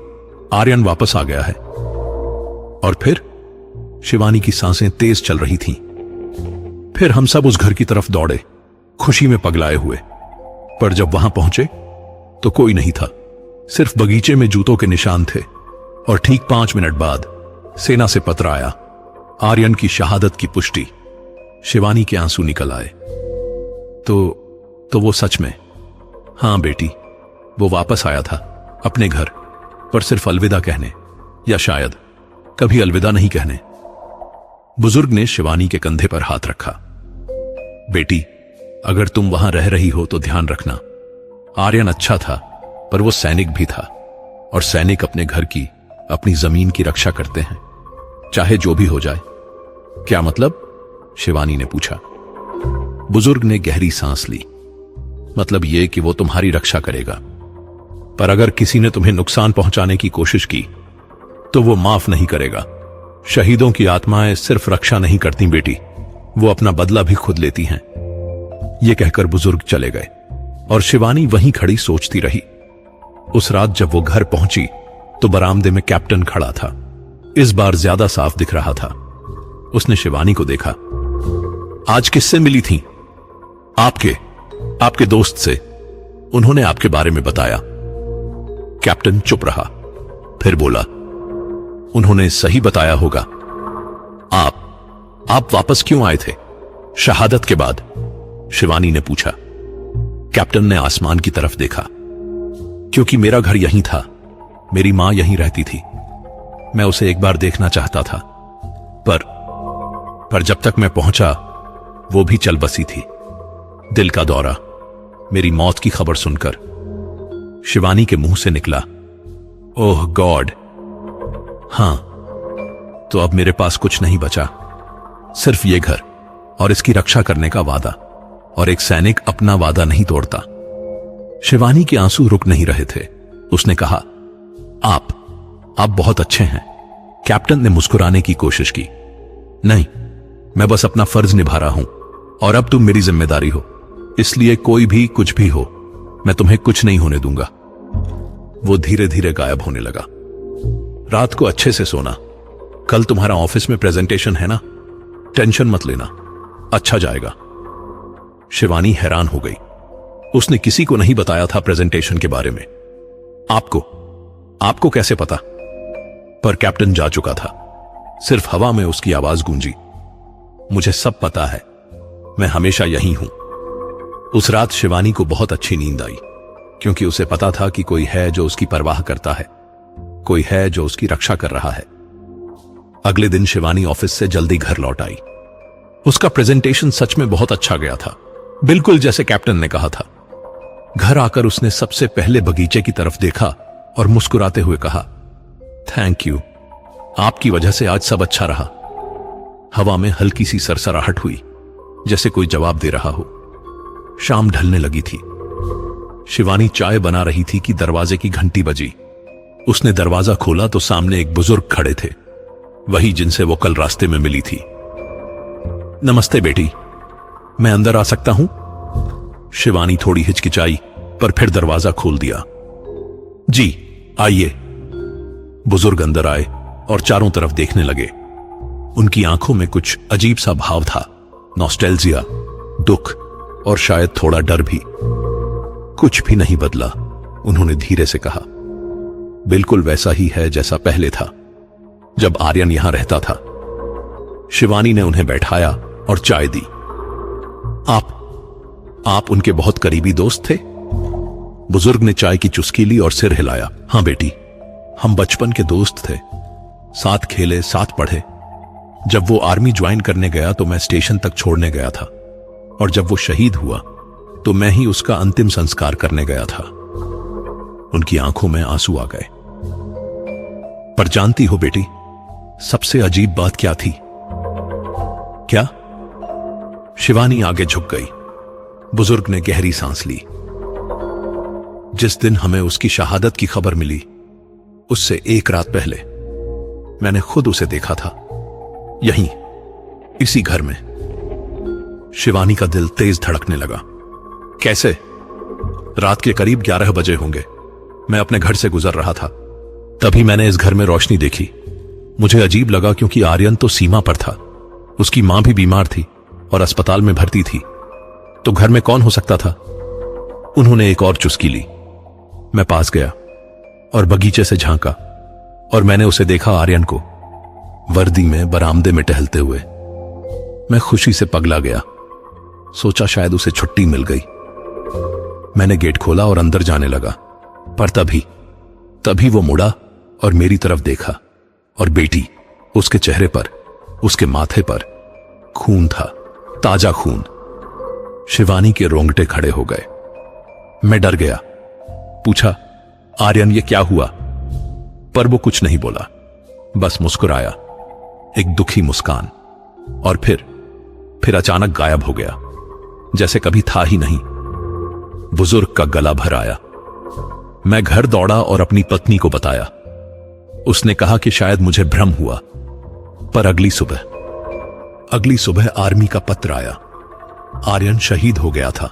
आर्यन वापस आ गया है। और फिर? शिवानी की सांसें तेज चल रही थीं। फिर हम सब उस घर की तरफ दौड़े, खुशी में पगलाए हुए। पर जब वहां पहुंचे तो कोई नहीं था, सिर्फ बगीचे में जूतों के निशान थे। और ठीक 5 मिनट बाद सेना से पत्र आया, आर्यन की शहादत की पुष्टि। शिवानी के आंसू निकल आए। तो वो सच में? हां बेटी, वो वापस आया था अपने घर, पर सिर्फ अलविदा कहने, या शायद कभी अलविदा नहीं कहने। बुजुर्ग ने शिवानी के कंधे पर हाथ रखा। बेटी, अगर तुम वहां रह रही हो तो ध्यान रखना, आर्यन अच्छा था, पर वो सैनिक भी था। और सैनिक अपने घर की, अपनी जमीन की रक्षा करते हैं, चाहे जो भी हो जाए। क्या मतलब? शिवानी ने पूछा। बुजुर्ग ने गहरी सांस ली। मतलब ये कि वो तुम्हारी रक्षा करेगा, पर अगर किसी ने तुम्हें नुकसान पहुंचाने की कोशिश की तो वो माफ नहीं करेगा। शहीदों की आत्माएं सिर्फ रक्षा नहीं करती बेटी, वो अपना बदला भी खुद लेती हैं। ये कहकर बुजुर्ग चले गए और शिवानी वहीं खड़ी सोचती रही। उस रात जब वो घर पहुंची तो बरामदे में कैप्टन खड़ा था। इस बार ज्यादा साफ दिख रहा था। उसने शिवानी को देखा। आज किससे मिली थी? आपके दोस्त से। उन्होंने आपके बारे में बताया। कैप्टन चुप रहा, फिर बोला, उन्होंने सही बताया होगा। आप वापस क्यों आए थे शहादत के बाद? शिवानी ने पूछा। कैप्टन ने आसमान की तरफ देखा। क्योंकि मेरा घर यहीं था, मेरी मां यहीं रहती थी। मैं उसे एक बार देखना चाहता था, पर जब तक मैं पहुंचा वो भी चल बसी थी। दिल का दौरा, मेरी मौत की खबर सुनकर। शिवानी के मुंह से निकला, ओह गॉड। हां, तो अब मेरे पास कुछ नहीं बचा, सिर्फ ये घर और इसकी रक्षा करने का वादा। और एक सैनिक अपना वादा नहीं तोड़ता। शिवानी के आंसू रुक नहीं रहे थे। उसने कहा, आप बहुत अच्छे हैं। कैप्टन ने मुस्कुराने की कोशिश की। नहीं, मैं बस अपना फर्ज निभा रहा हूं, और अब तुम मेरी जिम्मेदारी हो, इसलिए कोई भी कुछ भी हो, मैं तुम्हें कुछ नहीं होने दूंगा। वो धीरे धीरे गायब होने लगा। रात को अच्छे से सोना, कल तुम्हारा ऑफिस में प्रेजेंटेशन है ना, टेंशन मत लेना, अच्छा जाएगा। शिवानी हैरान हो गई। उसने किसी को नहीं बताया था प्रेजेंटेशन के बारे में। आपको कैसे पता? पर कैप्टन जा चुका था। सिर्फ हवा में उसकी आवाज गूंजी, मुझे सब पता है, मैं हमेशा यहीं हूं। उस रात शिवानी को बहुत अच्छी नींद आई, क्योंकि उसे पता था कि कोई है जो उसकी परवाह करता है, कोई है जो उसकी रक्षा कर रहा है। अगले दिन शिवानी ऑफिस से जल्दी घर लौट आई। उसका प्रेजेंटेशन सच में बहुत अच्छा गया था, बिल्कुल जैसे कैप्टन ने कहा था। घर आकर उसने सबसे पहले बगीचे की तरफ देखा और मुस्कुराते हुए कहा, थैंक यू, आपकी वजह से आज सब अच्छा रहा। हवा में हल्की सी सरसराहट हुई, जैसे कोई जवाब दे रहा हो। शाम ढलने लगी थी। शिवानी चाय बना रही थी कि दरवाजे की घंटी बजी। उसने दरवाजा खोला तो सामने एक बुजुर्ग खड़े थे, वही जिनसे वो कल रास्ते में मिली थी। नमस्ते बेटी, मैं अंदर आ सकता हूं? शिवानी थोड़ी हिचकिचाई पर फिर दरवाजा खोल दिया। जी आइए। बुजुर्ग अंदर आए और चारों तरफ देखने लगे। उनकी आंखों में कुछ अजीब सा भाव था, नॉस्टैल्जिया, दुख और शायद थोड़ा डर भी। कुछ भी नहीं बदला, उन्होंने धीरे से कहा। बिल्कुल वैसा ही है जैसा पहले था, जब आर्यन यहां रहता था। शिवानी ने उन्हें बैठाया और चाय दी। आप उनके बहुत करीबी दोस्त थे? बुजुर्ग ने चाय की चुस्की ली और सिर हिलाया। हां बेटी, हम बचपन के दोस्त थे, साथ खेले, साथ पढ़े। जब वो आर्मी ज्वाइन करने गया तो मैं स्टेशन तक छोड़ने गया था, और जब वो शहीद हुआ तो मैं ही उसका अंतिम संस्कार करने गया था। उनकी आंखों में आंसू आ गए। पर जानती हो बेटी, सबसे अजीब बात क्या थी? क्या? शिवानी आगे झुक गई। बुजुर्ग ने गहरी सांस ली। जिस दिन हमें उसकी शहादत की खबर मिली, उससे एक रात पहले मैंने खुद उसे देखा था, यहीं इसी घर में। शिवानी का दिल तेज धड़कने लगा। कैसे? रात के करीब 11 बजे होंगे। मैं अपने घर से गुजर रहा था, तभी मैंने इस घर में रोशनी देखी। मुझे अजीब लगा क्योंकि आर्यन तो सीमा पर था, उसकी मां भी बीमार थी और अस्पताल में भर्ती थी। तो घर में कौन हो सकता था? उन्होंने एक और चुस्की ली। मैं पास गया और बगीचे से झांका, और मैंने उसे देखा, आर्यन को, वर्दी में बरामदे में टहलते हुए। मैं खुशी से पगला गया, सोचा शायद उसे छुट्टी मिल गई। मैंने गेट खोला और अंदर जाने लगा, पर तभी वो मुड़ा और मेरी तरफ देखा, और बेटी, उसके चेहरे पर, उसके माथे पर खून था, ताजा खून। शिवानी के रोंगटे खड़े हो गए। मैं डर गया, पूछा, आर्यन ये क्या हुआ? पर वो कुछ नहीं बोला, बस मुस्कुराया, एक दुखी मुस्कान, और फिर अचानक गायब हो गया, जैसे कभी था ही नहीं। बुजुर्ग का गला भर आया। मैं घर दौड़ा और अपनी पत्नी को बताया। उसने कहा कि शायद मुझे भ्रम हुआ, पर अगली सुबह आर्मी का पत्र आया। आर्यन शहीद हो गया था।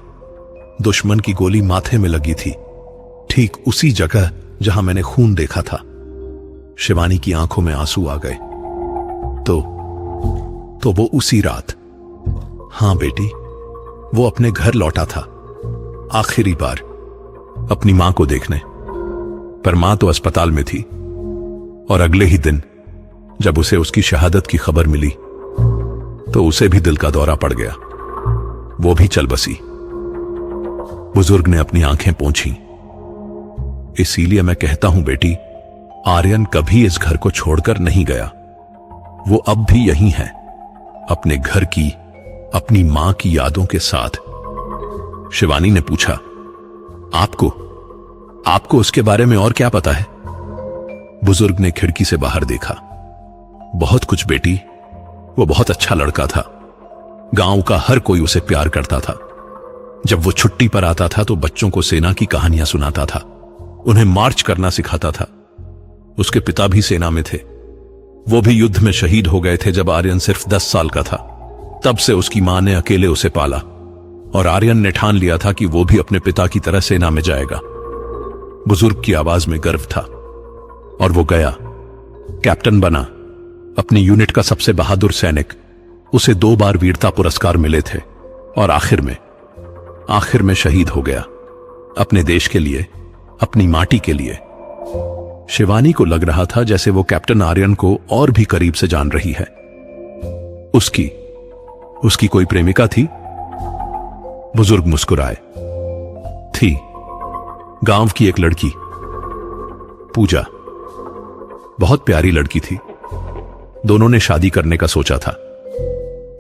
दुश्मन की गोली माथे में लगी थी, ठीक उसी जगह जहां मैंने खून देखा था। शिवानी की आंखों में आंसू आ गए। तो वो उसी रात, हां बेटी, वो अपने घर लौटा था, आखिरी बार अपनी मां को देखने। पर मां तो अस्पताल में थी, और अगले ही दिन जब उसे उसकी शहादत की खबर मिली तो उसे भी दिल का दौरा पड़ गया, वो भी चल बसी। बुजुर्ग ने अपनी आंखें पोंछी। इसीलिए मैं कहता हूं बेटी, आर्यन कभी इस घर को छोड़कर नहीं गया। वो अब भी यहीं है, अपने घर की, अपनी मां की यादों के साथ। शिवानी ने पूछा, आपको उसके बारे में और क्या पता है? बुजुर्ग ने खिड़की से बाहर देखा। बहुत कुछ बेटी, वो बहुत अच्छा लड़का था। गांव का हर कोई उसे प्यार करता था। जब वो छुट्टी पर आता था तो बच्चों को सेना की कहानियां सुनाता था, उन्हें मार्च करना सिखाता था। उसके पिता भी सेना में थे, वो भी युद्ध में शहीद हो गए थे जब आर्यन सिर्फ 10 साल का था। तब से उसकी मां ने अकेले उसे पाला, और आर्यन ने ठान लिया था कि वो भी अपने पिता की तरह सेना में जाएगा। बुजुर्ग की आवाज में गर्व था, और वो गया, कैप्टन बना, अपनी यूनिट का सबसे बहादुर सैनिक। उसे 2 बार वीरता पुरस्कार मिले थे, और आखिर में शहीद हो गया, अपने देश के लिए, अपनी माटी के लिए। शिवानी को लग रहा था जैसे वो कैप्टन आर्यन को और भी करीब से जान रही है। उसकी कोई प्रेमिका थी? बुजुर्ग मुस्कुराए। थी, गांव की एक लड़की, पूजा। बहुत प्यारी लड़की थी। दोनों ने शादी करने का सोचा था,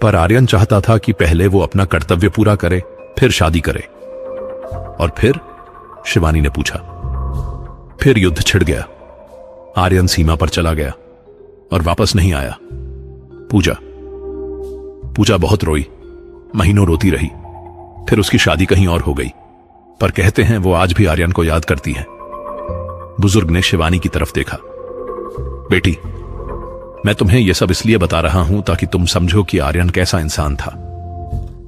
पर आर्यन चाहता था कि पहले वो अपना कर्तव्य पूरा करे, फिर शादी करे। और फिर? शिवानी ने पूछा। फिर युद्ध छिड़ गया। आर्यन सीमा पर चला गया और वापस नहीं आया। पूजा बहुत रोई, महीनों रोती रही। फिर उसकी शादी कहीं और हो गई। पर कहते हैं वो आज भी आर्यन को याद करती है। बुजुर्ग ने शिवानी की तरफ देखा। बेटी, मैं तुम्हें यह सब इसलिए बता रहा हूं ताकि तुम समझो कि आर्यन कैसा इंसान था।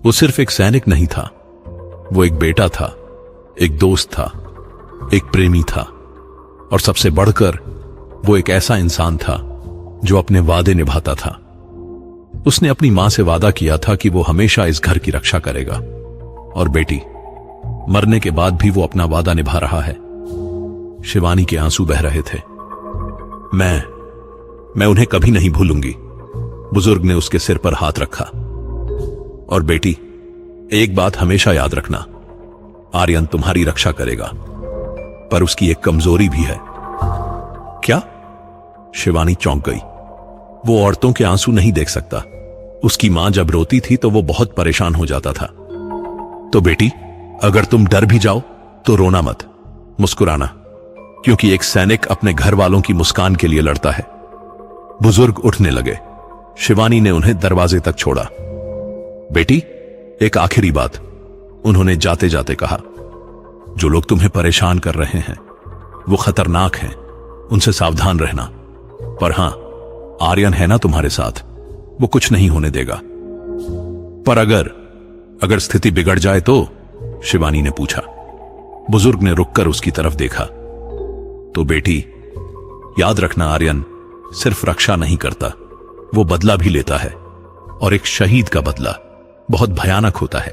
वो सिर्फ एक सैनिक नहीं था, वो एक बेटा था, एक दोस्त था, एक प्रेमी था, और सबसे बढ़कर वो एक ऐसा इंसान था जो अपने वादे निभाता था। उसने अपनी मां से वादा किया था कि वो हमेशा इस घर की रक्षा करेगा, और बेटी, मरने के बाद भी वो अपना वादा निभा रहा है। शिवानी के आंसू बह रहे थे। मैं उन्हें कभी नहीं भूलूंगी। बुजुर्ग ने उसके सिर पर हाथ रखा। और बेटी, एक बात हमेशा याद रखना, आर्यन तुम्हारी रक्षा करेगा, पर उसकी एक कमजोरी भी है। क्या? शिवानी चौंक गई। वो औरतों के आंसू नहीं देख सकता। उसकी मां जब रोती थी तो वो बहुत परेशान हो जाता था। तो बेटी, अगर तुम डर भी जाओ तो रोना मत, मुस्कुराना, क्योंकि एक सैनिक अपने घर वालों की मुस्कान के लिए लड़ता है। बुजुर्ग उठने लगे। शिवानी ने उन्हें दरवाजे तक छोड़ा। बेटी, एक आखिरी बात, उन्होंने जाते जाते कहा। जो लोग तुम्हें परेशान कर रहे हैं वो खतरनाक हैं, उनसे सावधान रहना। पर हां, आर्यन है ना तुम्हारे साथ, वो कुछ नहीं होने देगा। पर अगर स्थिति बिगड़ जाए तो? शिवानी ने पूछा। बुजुर्ग ने रुककर उसकी तरफ देखा। तो बेटी, याद रखना, आर्यन सिर्फ रक्षा नहीं करता, वो बदला भी लेता है, और एक शहीद का बदला बहुत भयानक होता है।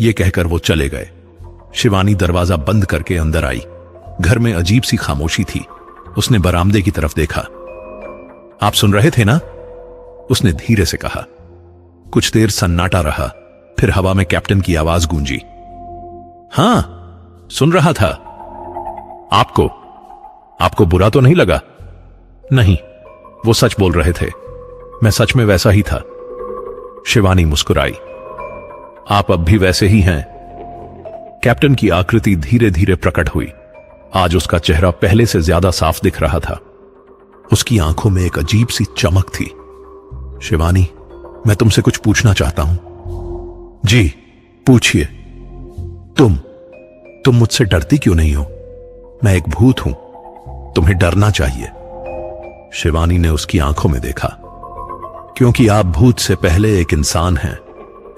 ये कहकर वो चले गए। शिवानी दरवाजा बंद करके अंदर आई। घर में अजीब सी खामोशी थी। उसने बरामदे की तरफ देखा। आप सुन रहे थे ना? उसने धीरे से कहा। कुछ देर सन्नाटा रहा, फिर हवा में कैप्टन की आवाज गूंजी। हां, सुन रहा था। आपको बुरा तो नहीं लगा? नहीं, वो सच बोल रहे थे। मैं सच में वैसा ही था। शिवानी मुस्कुराई। आप अब भी वैसे ही हैं। कैप्टन की आकृति धीरे धीरे प्रकट हुई। आज उसका चेहरा पहले से ज्यादा साफ दिख रहा था। उसकी आंखों में एक अजीब सी चमक थी। शिवानी, मैं तुमसे कुछ पूछना चाहता हूं। जी, पूछिए। तुम मुझसे डरती क्यों नहीं हो? मैं एक भूत हूं, तुम्हें डरना चाहिए। शिवानी ने उसकी आंखों में देखा। क्योंकि आप भूत से पहले एक इंसान हैं,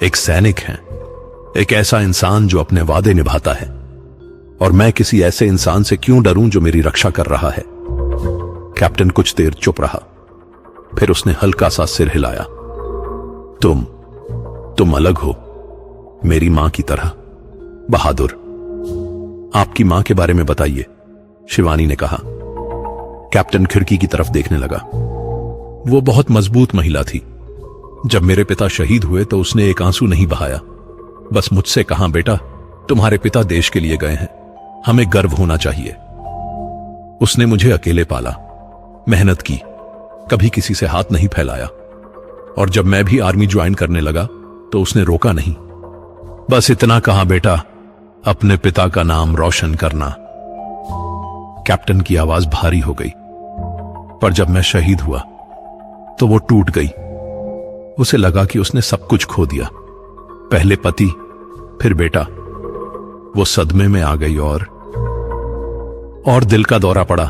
एक सैनिक हैं, एक ऐसा इंसान जो अपने वादे निभाता है। और मैं किसी ऐसे इंसान से क्यों डरूं जो मेरी रक्षा कर रहा है? कैप्टन कुछ देर चुप रहा, फिर उसने हल्का सा सिर हिलाया। तुम अलग हो, मेरी मां की तरह, बहादुर। आपकी मां के बारे में बताइए, शिवानी ने कहा। कैप्टन खिड़की की तरफ देखने लगा। वो बहुत मजबूत महिला थी। जब मेरे पिता शहीद हुए तो उसने एक आंसू नहीं बहाया, बस मुझसे कहा, बेटा, तुम्हारे पिता देश के लिए गए हैं, हमें गर्व होना चाहिए। उसने मुझे अकेले पाला, मेहनत की, कभी किसी से हाथ नहीं फैलाया। और जब मैं भी आर्मी ज्वाइन करने लगा तो उसने रोका नहीं। बस इतना कहा, बेटा, अपने पिता का नाम रोशन करना। कैप्टन की आवाज भारी हो गई। पर जब मैं शहीद हुआ तो वो टूट गई। उसे लगा कि उसने सब कुछ खो दिया, पहले पति, फिर बेटा। वो सदमे में आ गई और दिल का दौरा पड़ा।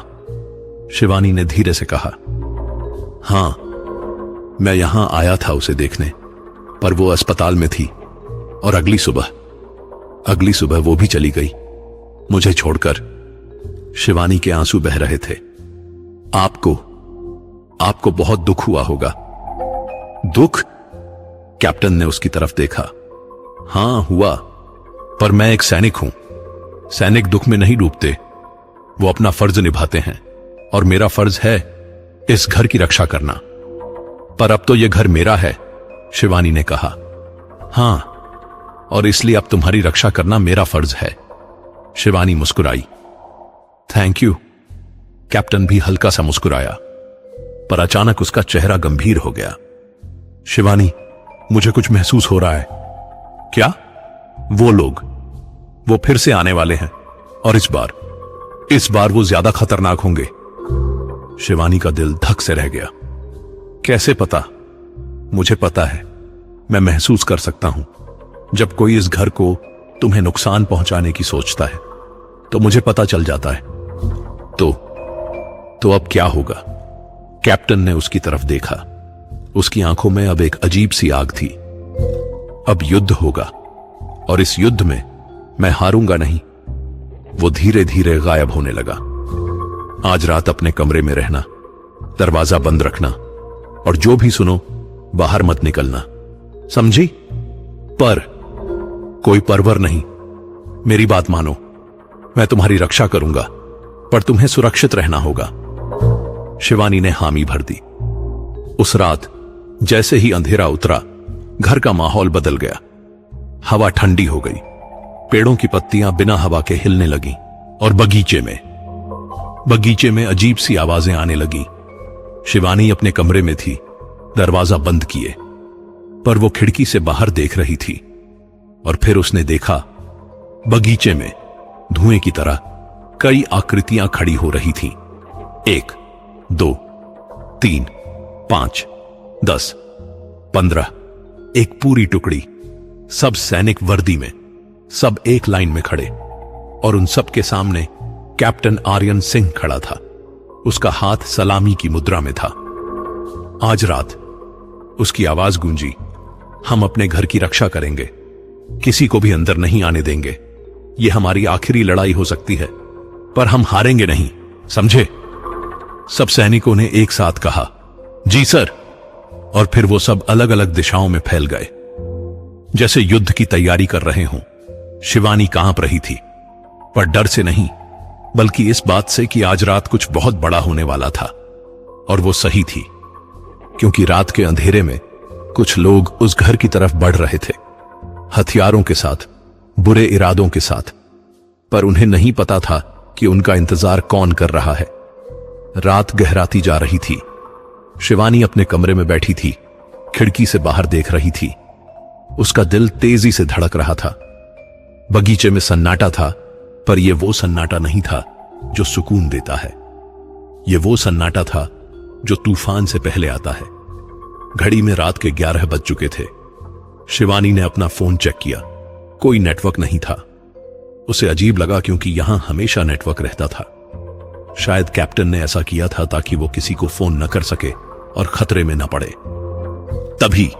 शिवानी ने धीरे से कहा। हां, मैं यहां आया था उसे देखने, पर वो अस्पताल में थी। और अगली सुबह वो भी चली गई, मुझे छोड़कर। शिवानी के आंसू बह रहे थे। आपको बहुत दुख हुआ होगा। दुख? कैप्टन ने उसकी तरफ देखा। हां, हुआ, पर मैं एक सैनिक हूं। सैनिक दुख में नहीं डूबते, वो अपना फर्ज निभाते हैं, और मेरा फर्ज है इस घर की रक्षा करना। पर अब तो यह घर मेरा है, शिवानी ने कहा। हां, और इसलिए अब तुम्हारी रक्षा करना मेरा फर्ज है। शिवानी मुस्कुराई। Thank you. कैप्टन भी हल्का सा मुस्कुराया, पर अचानक उसका चेहरा गंभीर हो गया। शिवानी, मुझे कुछ महसूस हो रहा है। क्या? वो लोग, वो फिर से आने वाले हैं, और इस बार वो ज्यादा खतरनाक होंगे। शिवानी का दिल धक से रह गया। कैसे पता? मुझे पता है, मैं महसूस कर सकता हूं। जब कोई इस घर को तुम्हें नुकसान पहुंचाने की सोचता है तो मुझे पता चल जाता है। तो अब क्या होगा? कैप्टन ने उसकी तरफ देखा। उसकी आंखों में अब एक अजीब सी आग थी। अब युद्ध होगा और इस युद्ध में मैं हारूंगा नहीं। वो धीरे धीरे गायब होने लगा। आज रात अपने कमरे में रहना, दरवाजा बंद रखना और जो भी सुनो बाहर मत निकलना, समझी? पर कोई परवर नहीं। मेरी बात मानो, मैं तुम्हारी रक्षा करूंगा, पर तुम्हें सुरक्षित रहना होगा। शिवानी ने हामी भर दी। उस रात जैसे ही अंधेरा उतरा, घर का माहौल बदल गया। हवा ठंडी हो गई, पेड़ों की पत्तियां बिना हवा के हिलने लगीं और बगीचे में अजीब सी आवाजें आने लगीं। शिवानी अपने कमरे में थी, दरवाजा बंद किए, पर वो खिड़की से बाहर देख रही थी और फिर उसने देखा बगीचे में धुएं की तरह कई आकृतियां खड़ी हो रही थीं। 1, 2, 3, 5, 10, 15, एक पूरी टुकड़ी, सब सैनिक वर्दी में, सब एक लाइन में खड़े, और उन सब के सामने कैप्टन आर्यन सिंह खड़ा था। उसका हाथ सलामी की मुद्रा में था। आज रात उसकी आवाज गूंजी, हम अपने घर की रक्षा करेंगे, किसी को भी अंदर नहीं आने देंगे। यह हमारी आखिरी लड़ाई हो सकती है, पर हम हारेंगे नहीं, समझे? सब सैनिकों ने एक साथ कहा, जी सर। और फिर वो सब अलग अलग दिशाओं में फैल गए, जैसे युद्ध की तैयारी कर रहे हों। शिवानी कांप रही थी, पर डर से नहीं, बल्कि इस बात से कि आज रात कुछ बहुत बड़ा होने वाला था। और वो सही थी, क्योंकि रात के अंधेरे में कुछ लोग उस घर की तरफ बढ़ रहे थे, हथियारों के साथ, बुरे इरादों के साथ, पर उन्हें नहीं पता था कि उनका इंतजार कौन कर रहा है। रात गहराती जा रही थी। शिवानी अपने कमरे में बैठी थी, खिड़की से बाहर देख रही थी। उसका दिल तेजी से धड़क रहा था। बगीचे में सन्नाटा था, पर यह वो सन्नाटा नहीं था जो सुकून देता है। यह वो सन्नाटा था जो तूफान से पहले आता है। घड़ी में रात के 11 बज चुके थे। शिवानी ने अपना फोन चेक किया, कोई नेटवर्क नहीं था। उसे अजीब लगा, क्योंकि यहां हमेशा नेटवर्क रहता था। शायद कैप्टन ने ऐसा किया था ताकि वो किसी को फोन न कर सके और खतरे में न पड़े। तभी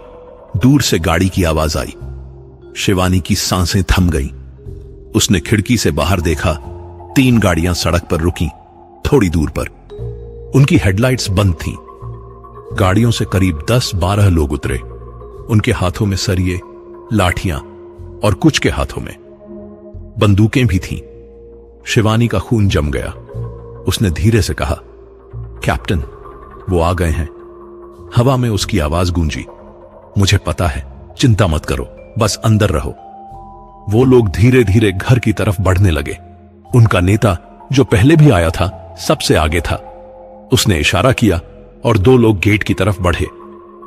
दूर से गाड़ी की आवाज आई। शिवानी की सांसें थम गईं। उसने खिड़की से बाहर देखा, 3 गाड़ियां सड़क पर रुकीं, थोड़ी दूर पर। उनकी हेडलाइट्स बंद थीं। गाड़ियों से करीब 10-12 लोग उतरे। उनके हाथों में सरिये, लाठियां और कुछ के हाथों में बंदूकें भी थीं। शिवानी का खून जम गया। उसने धीरे से कहा, कैप्टन, वो आ गए हैं। हवा में उसकी आवाज गूंजी, मुझे पता है, चिंता मत करो, बस अंदर रहो। वो लोग धीरे धीरे घर की तरफ बढ़ने लगे। उनका नेता, जो पहले भी आया था, सबसे आगे था। उसने इशारा किया और 2 लोग गेट की तरफ बढ़े,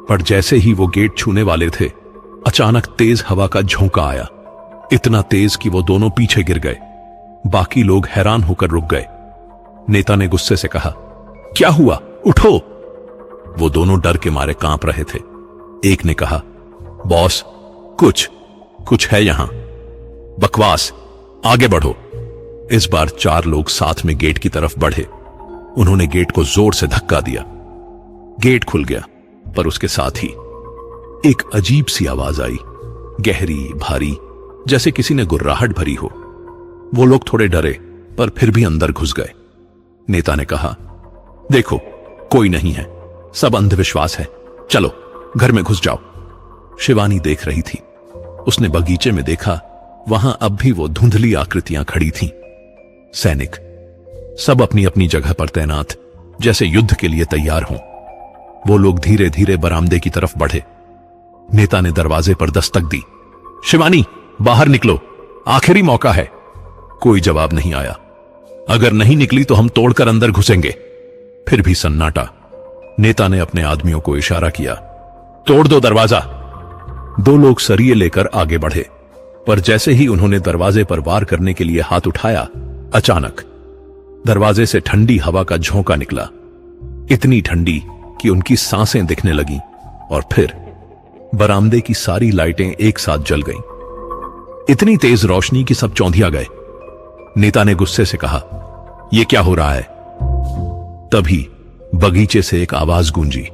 पर जैसे ही वो गेट छूने वाले थे, अचानक तेज हवा का झोंका आया, इतना तेज कि वो दोनों पीछे गिर गए। बाकी लोग हैरान होकर रुक गए। नेता ने गुस्से से कहा, क्या हुआ, उठो। वो दोनों डर के मारे कांप रहे थे। एक ने कहा, बॉस, कुछ है यहां, बकवास, आगे बढ़ो। इस बार 4 लोग साथ में गेट की तरफ बढ़े। उन्होंने गेट को जोर से धक्का दिया। गेट खुल गया, पर उसके साथ ही एक अजीब सी आवाज आई, गहरी, भारी, जैसे किसी ने गुर्राहट भरी हो। वो लोग थोड़े डरे, पर फिर भी अंदर घुस गए। नेता ने कहा, देखो, कोई नहीं है, सब अंधविश्वास है, चलो घर में घुस जाओ। शिवानी देख रही थी। उसने बगीचे में देखा, वहां अब भी वो धुंधली आकृतियां खड़ी थीं। सैनिक, सब अपनी अपनी जगह पर तैनात, जैसे युद्ध के लिए तैयार हों। वो लोग धीरे धीरे बरामदे की तरफ बढ़े। नेता ने दरवाजे पर दस्तक दी, शिवानी, बाहर निकलो, आखिरी मौका है। कोई जवाब नहीं आया। अगर नहीं निकली तो हम तोड़कर अंदर घुसेंगे। फिर भी सन्नाटा। नेता ने अपने आदमियों को इशारा किया, तोड़ दो दरवाजा। 2 लोग सरिये लेकर आगे बढ़े, पर जैसे ही उन्होंने दरवाजे पर वार करने के लिए हाथ उठाया, अचानक दरवाजे से ठंडी हवा का झोंका निकला, इतनी ठंडी कि उनकी सांसें दिखने लगीं, और फिर बरामदे की सारी लाइटें एक साथ जल गईं। इतनी तेज रोशनी कि सब चौंधिया गए। नेता ने गुस्से से कहा, यह क्या हो रहा है? तभी बगीचे से एक आवाज गूंजी,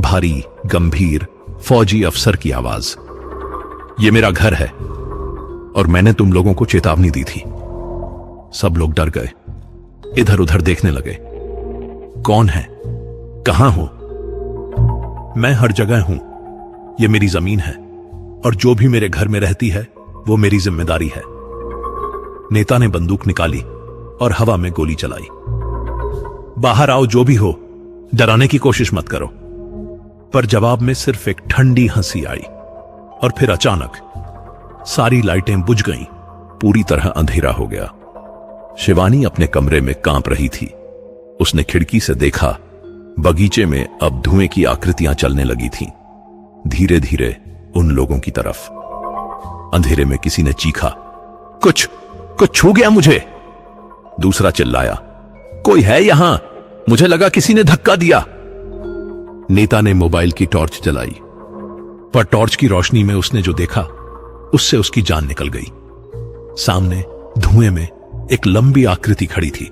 भारी गंभीर फौजी अफसर की आवाज। यह मेरा घर है और मैंने तुम लोगों को चेतावनी दी थी। सब लोग डर गए, इधर उधर देखने लगे। कौन है? कहां हो? मैं हर जगह हूं। यह मेरी जमीन है और जो भी मेरे घर में रहती है वो मेरी जिम्मेदारी है। नेता ने बंदूक निकाली और हवा में गोली चलाई। बाहर आओ, जो भी हो, डराने की कोशिश मत करो। पर जवाब में सिर्फ एक ठंडी हंसी आई और फिर अचानक सारी लाइटें बुझ गईं, पूरी तरह अंधेरा हो गया। शिवानी अपने कमरे में कांप रही थी। उसने खिड़की से देखा, बगीचे में अब धुएं की आकृतियां चलने लगी थीं, धीरे धीरे उन लोगों की तरफ। अंधेरे में किसी ने चीखा, कुछ छू गया मुझे। दूसरा चिल्लाया, कोई है यहां? मुझे लगा किसी ने धक्का दिया। नेता ने मोबाइल की टॉर्च जलाई, पर टॉर्च की रोशनी में उसने जो देखा उससे उसकी जान निकल गई। सामने धुएं में एक लंबी आकृति खड़ी थी,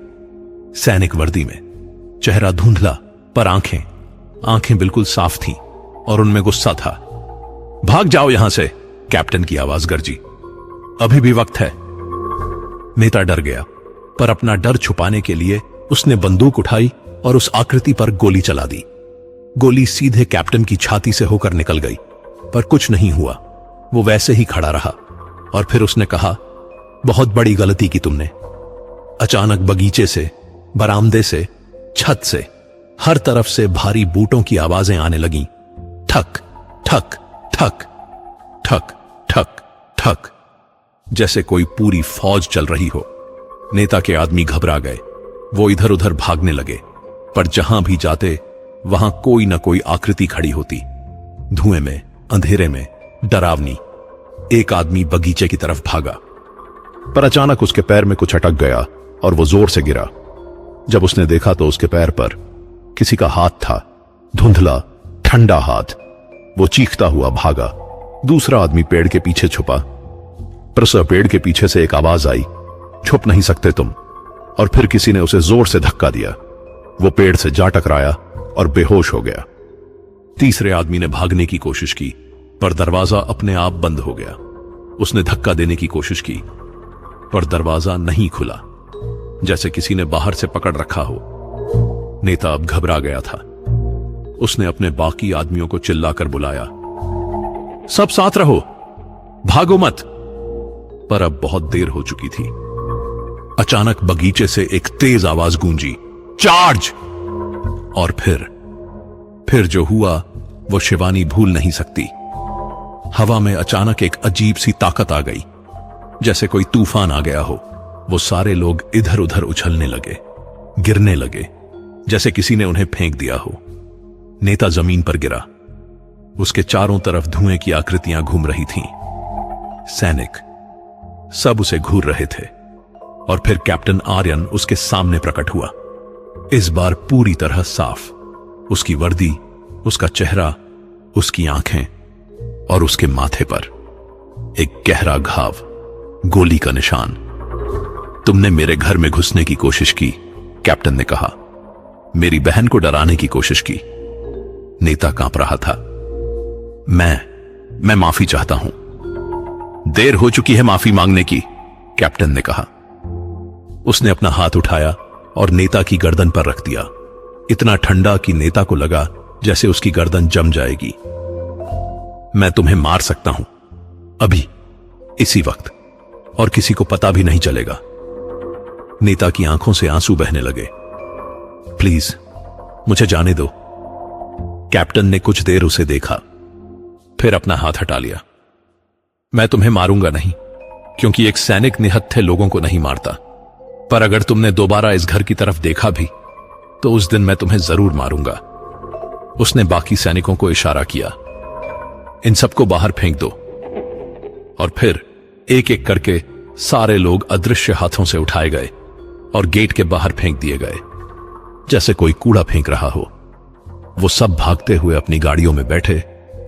सैनिक वर्दी में, चेहरा धुंधला पर आंखें बिल्कुल साफ थीं और उनमें गुस्सा था। भाग जाओ यहां से, कैप्टन की आवाज गरजी। अभी भी वक्त है। नेता डर गया, पर अपना डर छुपाने के लिए उसने बंदूक उठाई और उस आकृति पर गोली चला दी। गोली सीधे कैप्टन की छाती से होकर निकल गई, पर कुछ नहीं हुआ। वो वैसे ही खड़ा रहा और फिर उसने कहा, बहुत बड़ी गलती की तुमने। अचानक बगीचे से, बरामदे से, छत से, हर तरफ से भारी बूटों की आवाजें आने लगीं। ठक ठक ठक ठक ठक ठक, जैसे कोई पूरी फौज चल रही हो। नेता के आदमी घबरा गए। वो इधर उधर भागने लगे, पर जहां भी जाते वहां कोई न कोई आकृति खड़ी होती। धुएं में, अंधेरे में, डरावनी। एक आदमी बगीचे की तरफ भागा, पर अचानक उसके पैर में कुछ अटक गया और वो जोर से गिरा। जब उसने देखा तो उसके पैर पर किसी का हाथ था, धुंधला ठंडा हाथ। वो चीखता हुआ भागा। दूसरा आदमी पेड़ के पीछे छुपा, पर उस पेड़ के पीछे से एक आवाज आई, छुप नहीं सकते तुम। और फिर किसी ने उसे जोर से धक्का दिया। वो पेड़ से जा टकराया और बेहोश हो गया। तीसरे आदमी ने भागने की कोशिश की, पर दरवाजा अपने आप बंद हो गया। उसने धक्का देने की कोशिश की, पर दरवाजा नहीं खुला, जैसे किसी ने बाहर से पकड़ रखा हो। नेता अब घबरा गया था। उसने अपने बाकी आदमियों को चिल्लाकर बुलाया, सब साथ रहो, भागो मत। पर अब बहुत देर हो चुकी थी। अचानक बगीचे से एक तेज आवाज गूंजी, चार्ज! और फिर जो हुआ वो शिवानी भूल नहीं सकती। हवा में अचानक एक अजीब सी ताकत आ गई, जैसे कोई तूफान आ गया हो। वो सारे लोग इधर उधर उछलने लगे, गिरने लगे, जैसे किसी ने उन्हें फेंक दिया हो। नेता जमीन पर गिरा। उसके चारों तरफ धुएं की आकृतियां घूम रही थीं। सैनिक सब उसे घूर रहे थे। और फिर कैप्टन आर्यन उसके सामने प्रकट हुआ, इस बार पूरी तरह साफ। उसकी वर्दी, उसका चेहरा, उसकी आंखें और उसके माथे पर एक गहरा घाव, गोली का निशान। तुमने मेरे घर में घुसने की कोशिश की, कैप्टन ने कहा। मेरी बहन को डराने की कोशिश की। नेता कांप रहा था। मैं माफी चाहता हूं। देर हो चुकी है माफी मांगने की, कैप्टन ने कहा। उसने अपना हाथ उठाया और नेता की गर्दन पर रख दिया, इतना ठंडा कि नेता को लगा जैसे उसकी गर्दन जम जाएगी। मैं तुम्हें मार सकता हूं, अभी, इसी वक्त, और किसी को पता भी नहीं चलेगा। नेता की आंखों से आंसू बहने लगे। प्लीज मुझे जाने दो। कैप्टन ने कुछ देर उसे देखा, फिर अपना हाथ हटा लिया। मैं तुम्हें मारूंगा नहीं, क्योंकि एक सैनिक निहत्थे लोगों को नहीं मारता। पर अगर तुमने दोबारा इस घर की तरफ देखा भी, तो उस दिन मैं तुम्हें जरूर मारूंगा। उसने बाकी सैनिकों को इशारा किया, इन सबको बाहर फेंक दो। और फिर एक एक करके सारे लोग अदृश्य हाथों से उठाए गए और गेट के बाहर फेंक दिए गए, जैसे कोई कूड़ा फेंक रहा हो। वो सब भागते हुए अपनी गाड़ियों में बैठे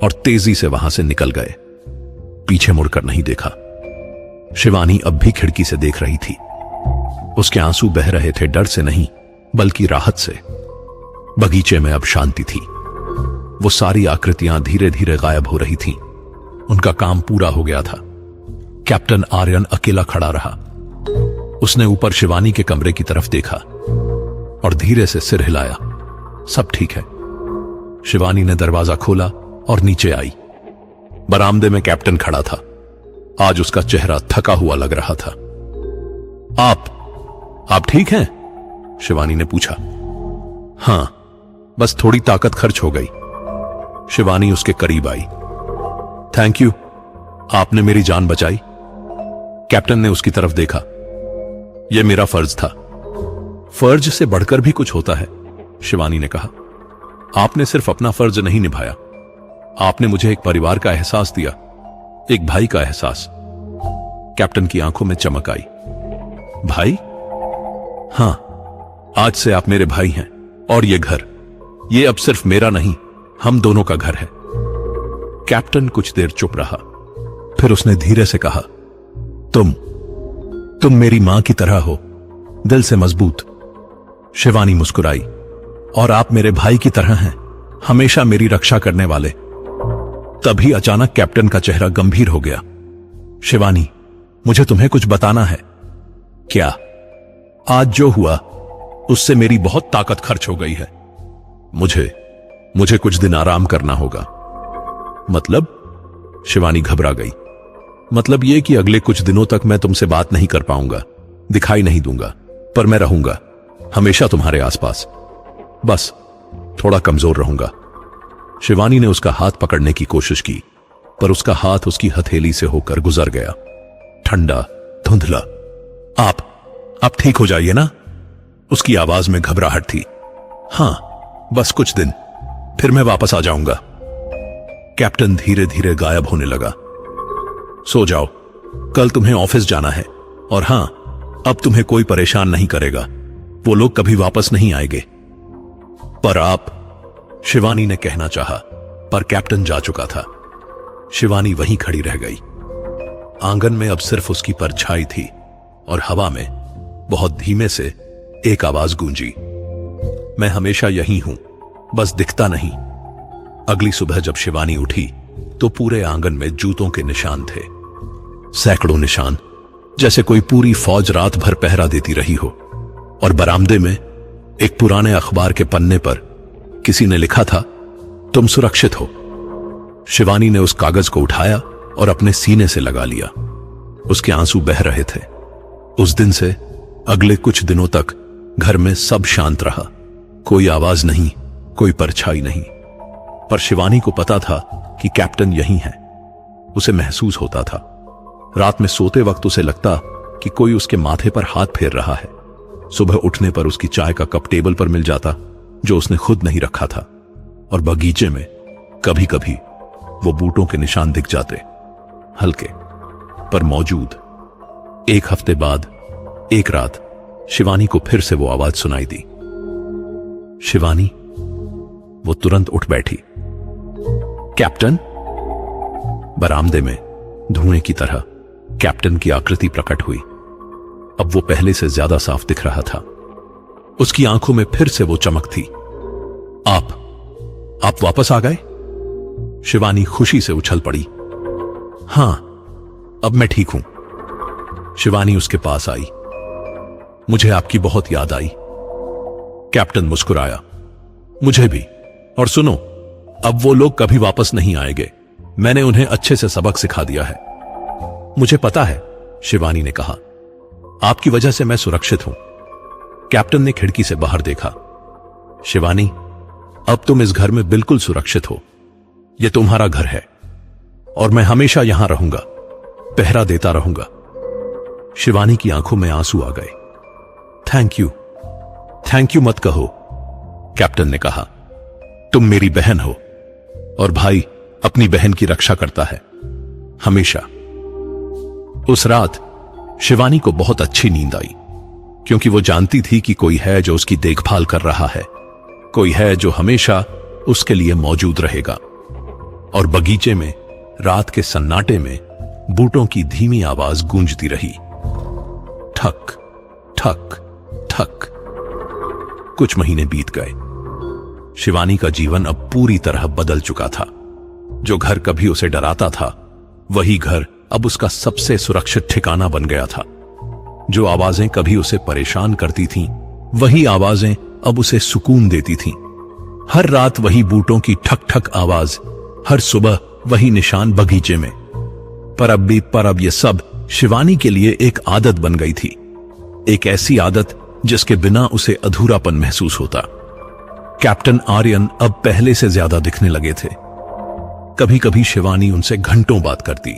और तेजी से वहां से निकल गए। पीछे मुड़कर नहीं देखा। शिवानी अब भी खिड़की से देख रही थी। उसके आंसू बह रहे थे, डर से नहीं बल्कि राहत से। बगीचे में अब शांति थी। वो सारी आकृतियां धीरे धीरे गायब हो रही थीं। उनका काम पूरा हो गया था। कैप्टन आर्यन अकेला खड़ा रहा। उसने ऊपर शिवानी के कमरे की तरफ देखा और धीरे से सिर हिलाया। सब ठीक है। शिवानी ने दरवाजा खोला और नीचे आई। बरामदे में कैप्टन खड़ा था। आज उसका चेहरा थका हुआ लग रहा था। आप ठीक हैं? शिवानी ने पूछा। हां, बस थोड़ी ताकत खर्च हो गई। शिवानी उसके करीब आई। थैंक यू, आपने मेरी जान बचाई। कैप्टन ने उसकी तरफ देखा। यह मेरा फर्ज था। फर्ज से बढ़कर भी कुछ होता है, शिवानी ने कहा। आपने सिर्फ अपना फर्ज नहीं निभाया, आपने मुझे एक परिवार का एहसास दिया, एक भाई का एहसास। कैप्टन की आंखों में चमक आई। भाई? हां, आज से आप मेरे भाई हैं। और ये घर, ये अब सिर्फ मेरा नहीं, हम दोनों का घर है। कैप्टन कुछ देर चुप रहा, फिर उसने धीरे से कहा, तुम मेरी मां की तरह हो, दिल से मजबूत। शिवानी मुस्कुराई। और आप मेरे भाई की तरह हैं, हमेशा मेरी रक्षा करने वाले। तभी अचानक कैप्टन का चेहरा गंभीर हो गया। शिवानी, मुझे तुम्हें कुछ बताना है। क्या? आज जो हुआ उससे मेरी बहुत ताकत खर्च हो गई है। मुझे कुछ दिन आराम करना होगा। मतलब? शिवानी घबरा गई। मतलब यह कि अगले कुछ दिनों तक मैं तुमसे बात नहीं कर पाऊंगा, दिखाई नहीं दूंगा, पर मैं रहूंगा हमेशा तुम्हारे आसपास। बस थोड़ा कमजोर रहूंगा। शिवानी ने उसका हाथ पकड़ने की कोशिश की, पर उसका हाथ उसकी हथेली से होकर गुजर गया। ठंडा, धुंधला। आप ठीक हो जाइए ना? उसकी आवाज में घबराहट थी। हां, बस कुछ दिन, फिर मैं वापस आ जाऊंगा। कैप्टन धीरे धीरे गायब होने लगा। सो जाओ, कल तुम्हें ऑफिस जाना है। और हां, अब तुम्हें कोई परेशान नहीं करेगा। वो लोग कभी वापस नहीं आएंगे। पर आप, शिवानी ने कहना चाहा, पर कैप्टन जा चुका था। शिवानी वहीं खड़ी रह गई। आंगन में अब सिर्फ उसकी परछाई थी और हवा में बहुत धीमे से एक आवाज गूंजी, मैं हमेशा यही हूं, बस दिखता नहीं। अगली सुबह जब शिवानी उठी तो पूरे आंगन में जूतों के निशान थे। सैकड़ों निशान, जैसे कोई पूरी फौज रात भर पहरा देती रही हो। और बरामदे में एक पुराने अखबार के पन्ने पर किसी ने लिखा था, तुम सुरक्षित हो। शिवानी ने उस कागज को उठाया और अपने सीने से लगा लिया। उसके आंसू बह रहे थे। उस दिन से अगले कुछ दिनों तक घर में सब शांत रहा। कोई आवाज नहीं, कोई परछाई नहीं। पर शिवानी को पता था कि कैप्टन यहीं है। उसे महसूस होता था। रात में सोते वक्त उसे लगता कि कोई उसके माथे पर हाथ फेर रहा है। सुबह उठने पर उसकी चाय का कप टेबल पर मिल जाता, जो उसने खुद नहीं रखा था। और बगीचे में कभी कभी वो बूटों के निशान दिख जाते, हल्के पर मौजूद। एक हफ्ते बाद एक रात शिवानी को फिर से वो आवाज सुनाई दी। शिवानी। वो तुरंत उठ बैठी। कैप्टन? बरामदे में धुएं की तरह कैप्टन की आकृति प्रकट हुई। अब वो पहले से ज्यादा साफ दिख रहा था। उसकी आंखों में फिर से वो चमक थी। आप वापस आ गए? शिवानी खुशी से उछल पड़ी। हां, अब मैं ठीक हूं। शिवानी उसके पास आई। मुझे आपकी बहुत याद आई। कैप्टन मुस्कुराया। मुझे भी। और सुनो, अब वो लोग कभी वापस नहीं आएंगे। मैंने उन्हें अच्छे से सबक सिखा दिया है। मुझे पता है, शिवानी ने कहा। आपकी वजह से मैं सुरक्षित हूं। कैप्टन ने खिड़की से बाहर देखा। शिवानी, अब तुम इस घर में बिल्कुल सुरक्षित हो। यह तुम्हारा घर है और मैं हमेशा यहां रहूंगा, पहरा देता रहूंगा। शिवानी की आंखों में आंसू आ गए। थैंक यू मत कहो, कैप्टन ने कहा। तुम मेरी बहन हो और भाई अपनी बहन की रक्षा करता है, हमेशा। उस रात शिवानी को बहुत अच्छी नींद आई, क्योंकि वो जानती थी कि कोई है जो उसकी देखभाल कर रहा है, कोई है जो हमेशा उसके लिए मौजूद रहेगा। और बगीचे में रात के सन्नाटे में बूटों की धीमी आवाज गूंजती रही, ठक ठक ठक। कुछ महीने बीत गए। शिवानी का जीवन अब पूरी तरह बदल चुका था। जो घर कभी उसे डराता था, वही घर अब उसका सबसे सुरक्षित ठिकाना बन गया था। जो आवाजें कभी उसे परेशान करती थीं, वही आवाजें अब उसे सुकून देती थीं। हर रात वही बूटों की ठक ठक आवाज, हर सुबह वही निशान बगीचे में। पर अब यह सब शिवानी के लिए एक आदत बन गई थी। एक ऐसी आदत जिसके बिना उसे अधूरापन महसूस होता। कैप्टन आर्यन अब पहले से ज्यादा दिखने लगे थे। कभी कभी शिवानी उनसे घंटों बात करती।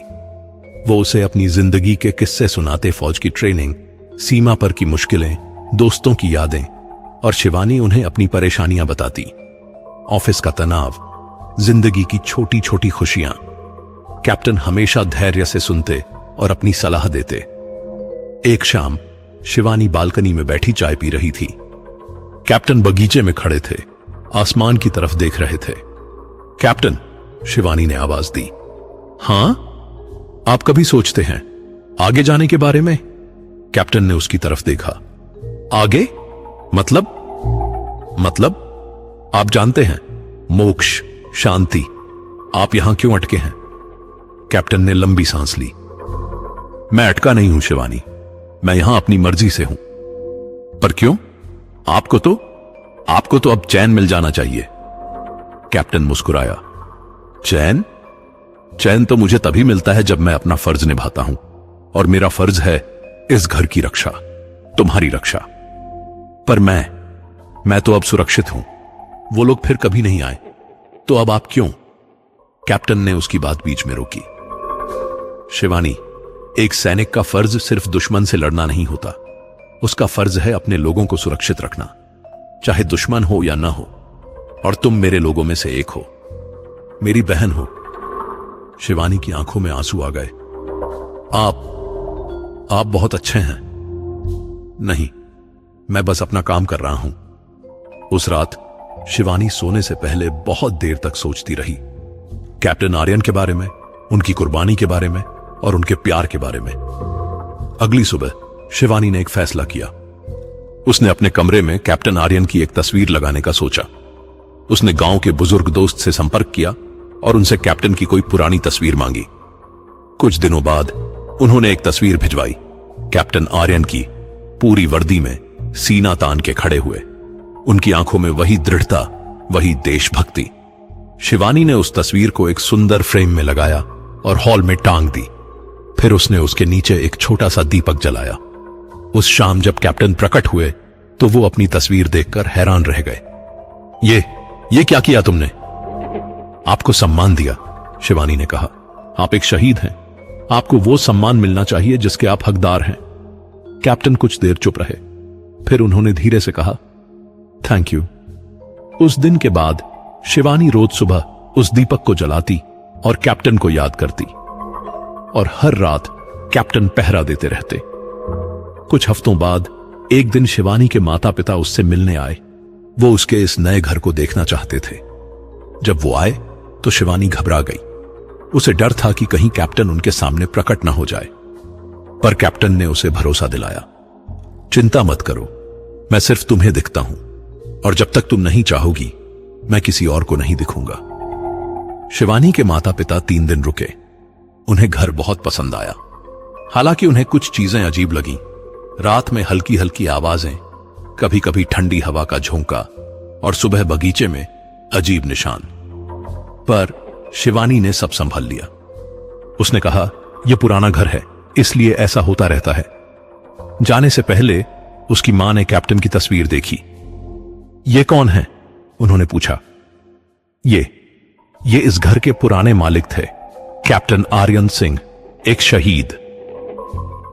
वो उसे अपनी जिंदगी के किस्से सुनाते, फौज की ट्रेनिंग, सीमा पर की मुश्किलें, दोस्तों की यादें, और शिवानी उन्हें अपनी परेशानियां बताती। ऑफिस का तनाव, जिंदगी की छोटी छोटी खुशियां। कैप्टन हमेशा धैर्य से सुनते और अपनी सलाह देते। एक शाम शिवानी बालकनी में बैठी चाय पी रही थी। कैप्टन बगीचे में खड़े थे, आसमान की तरफ देख रहे थे। कैप्टन, शिवानी ने आवाज दी। हां, आप कभी सोचते हैं आगे जाने के बारे में? कैप्टन ने उसकी तरफ देखा। आगे? मतलब आप जानते हैं, मोक्ष, शांति। आप यहां क्यों अटके हैं? कैप्टन ने लंबी सांस ली। मैं अटका नहीं हूं शिवानी, मैं यहां अपनी मर्जी से हूं। पर क्यों? आपको तो अब चैन मिल जाना चाहिए। कैप्टन मुस्कुराया। चैन तो मुझे तभी मिलता है जब मैं अपना फर्ज निभाता हूं, और मेरा फर्ज है इस घर की रक्षा, तुम्हारी रक्षा। पर मैं तो अब सुरक्षित हूं। वो लोग फिर कभी नहीं आए, तो अब आप क्यों? कैप्टन ने उसकी बात बीच में रोकी। शिवानी, एक सैनिक का फर्ज सिर्फ दुश्मन से लड़ना नहीं होता। उसका फर्ज है अपने लोगों को सुरक्षित रखना, चाहे दुश्मन हो या ना हो। और तुम मेरे लोगों में से एक हो, मेरी बहन हो। शिवानी की आंखों में आंसू आ गए। आप बहुत अच्छे हैं। नहीं, मैं बस अपना काम कर रहा हूं। उस रात शिवानी सोने से पहले बहुत देर तक सोचती रही। कैप्टन आर्यन के बारे में, उनकी कुर्बानी के बारे में, और उनके प्यार के बारे में। अगली सुबह शिवानी ने एक फैसला किया। उसने अपने कमरे में कैप्टन आर्यन की एक तस्वीर लगाने का सोचा। उसने गांव के बुजुर्ग दोस्त से संपर्क किया और उनसे कैप्टन की कोई पुरानी तस्वीर मांगी। कुछ दिनों बाद उन्होंने एक तस्वीर भिजवाई, कैप्टन आर्यन की, पूरी वर्दी में, सीना तान के खड़े हुए। उनकी आंखों में वही दृढ़ता, वही देशभक्ति। शिवानी ने उस तस्वीर को एक सुंदर फ्रेम में लगाया और हॉल में टांग दी। फिर उसने उसके नीचे एक छोटा सा दीपक जलाया। उस शाम जब कैप्टन प्रकट हुए तो वो अपनी तस्वीर देखकर हैरान रह गए। ये क्या किया तुमने? आपको सम्मान दिया, शिवानी ने कहा। आप एक शहीद हैं। आपको वो सम्मान मिलना चाहिए जिसके आप हकदार हैं। कैप्टन कुछ देर चुप रहे, फिर उन्होंने धीरे से कहा, थैंक यू। उस दिन के बाद शिवानी रोज सुबह उस दीपक को जलाती और कैप्टन को याद करती, और हर रात कैप्टन पहरा देते रहते। कुछ हफ्तों बाद एक दिन शिवानी के माता पिता उससे मिलने आए। वो उसके इस नए घर को देखना चाहते थे। जब वो आए तो शिवानी घबरा गई। उसे डर था कि कहीं कैप्टन उनके सामने प्रकट ना हो जाए। पर कैप्टन ने उसे भरोसा दिलाया, चिंता मत करो, मैं सिर्फ तुम्हें दिखता हूं, और जब तक तुम नहीं चाहोगी मैं किसी और को नहीं दिखूंगा। शिवानी के माता पिता 3 दिन रुके। उन्हें घर बहुत पसंद आया। हालांकि उन्हें कुछ चीजें अजीब लगीं। रात में हल्की हल्की आवाजें, कभी कभी ठंडी हवा का झोंका, और सुबह बगीचे में अजीब निशान। पर शिवानी ने सब संभाल लिया। उसने कहा, यह पुराना घर है, इसलिए ऐसा होता रहता है। जाने से पहले उसकी मां ने कैप्टन की तस्वीर देखी। ये कौन है? उन्होंने पूछा। ये इस घर के पुराने मालिक थे, कैप्टन आर्यन सिंह, एक शहीद।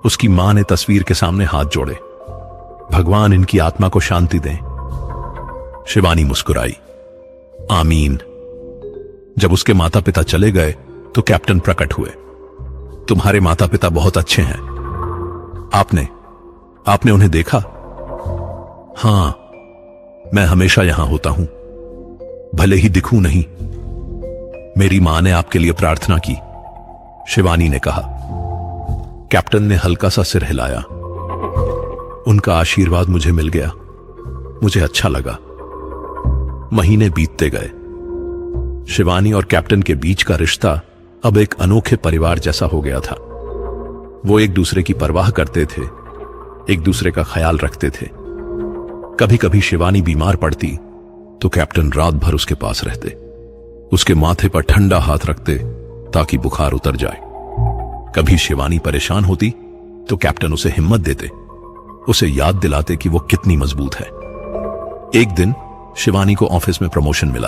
उसकी मां ने तस्वीर के सामने हाथ जोड़े। भगवान इनकी आत्मा को शांति दें। शिवानी मुस्कुराई, आमीन। जब उसके माता पिता चले गए तो कैप्टन प्रकट हुए। तुम्हारे माता पिता बहुत अच्छे हैं। आपने उन्हें देखा? हां, मैं हमेशा यहां होता हूं, भले ही दिखूं नहीं। मेरी मां ने आपके लिए प्रार्थना की, शिवानी ने कहा। कैप्टन ने हल्का सा सिर हिलाया। उनका आशीर्वाद मुझे मिल गया। मुझे अच्छा लगा। महीने बीतते गए। शिवानी और कैप्टन के बीच का रिश्ता अब एक अनोखे परिवार जैसा हो गया था। वो एक दूसरे की परवाह करते थे, एक दूसरे का ख्याल रखते थे। कभी कभी शिवानी बीमार पड़ती तो कैप्टन रात भर उसके पास रहते, उसके माथे पर ठंडा हाथ रखते ताकि बुखार उतर जाए। कभी शिवानी परेशान होती तो कैप्टन उसे हिम्मत देते, उसे याद दिलाते कि वो कितनी मजबूत है। एक दिन शिवानी को ऑफिस में प्रमोशन मिला।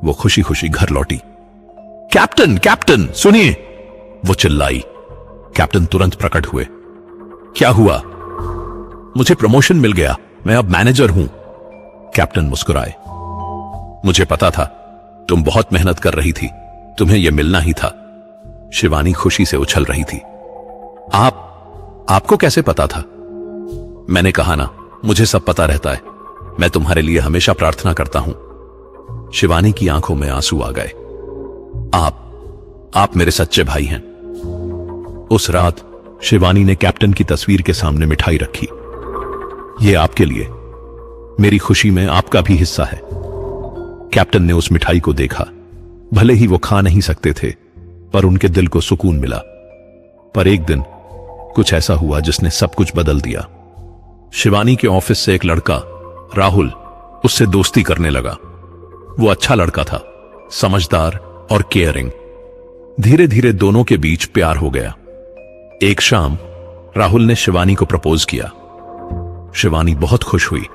वो खुशी खुशी घर लौटी। कैप्टन कैप्टन सुनिए, वो चिल्लाई। कैप्टन तुरंत प्रकट हुए। क्या हुआ? मुझे प्रमोशन मिल गया, मैं अब मैनेजर हूं। कैप्टन मुस्कुराए। मुझे पता था, तुम बहुत मेहनत कर रही थी, तुम्हें यह मिलना ही था। शिवानी खुशी से उछल रही थी। आपको कैसे पता था? मैंने कहा ना, मुझे सब पता रहता है। मैं तुम्हारे लिए हमेशा प्रार्थना करता हूं। शिवानी की आंखों में आंसू आ गए। आप मेरे सच्चे भाई हैं। उस रात शिवानी ने कैप्टन की तस्वीर के सामने मिठाई रखी। यह आपके लिए, मेरी खुशी में आपका भी हिस्सा है। कैप्टन ने उस मिठाई को देखा। भले ही वो खा नहीं सकते थे, पर उनके दिल को सुकून मिला। पर एक दिन कुछ ऐसा हुआ जिसने सब कुछ बदल दिया। शिवानी के ऑफिस से एक लड़का राहुल उससे दोस्ती करने लगा। वो अच्छा लड़का था, समझदार और केयरिंग। धीरे धीरे दोनों के बीच प्यार हो गया। एक शाम राहुल ने शिवानी को प्रपोज किया। शिवानी बहुत खुश हुई।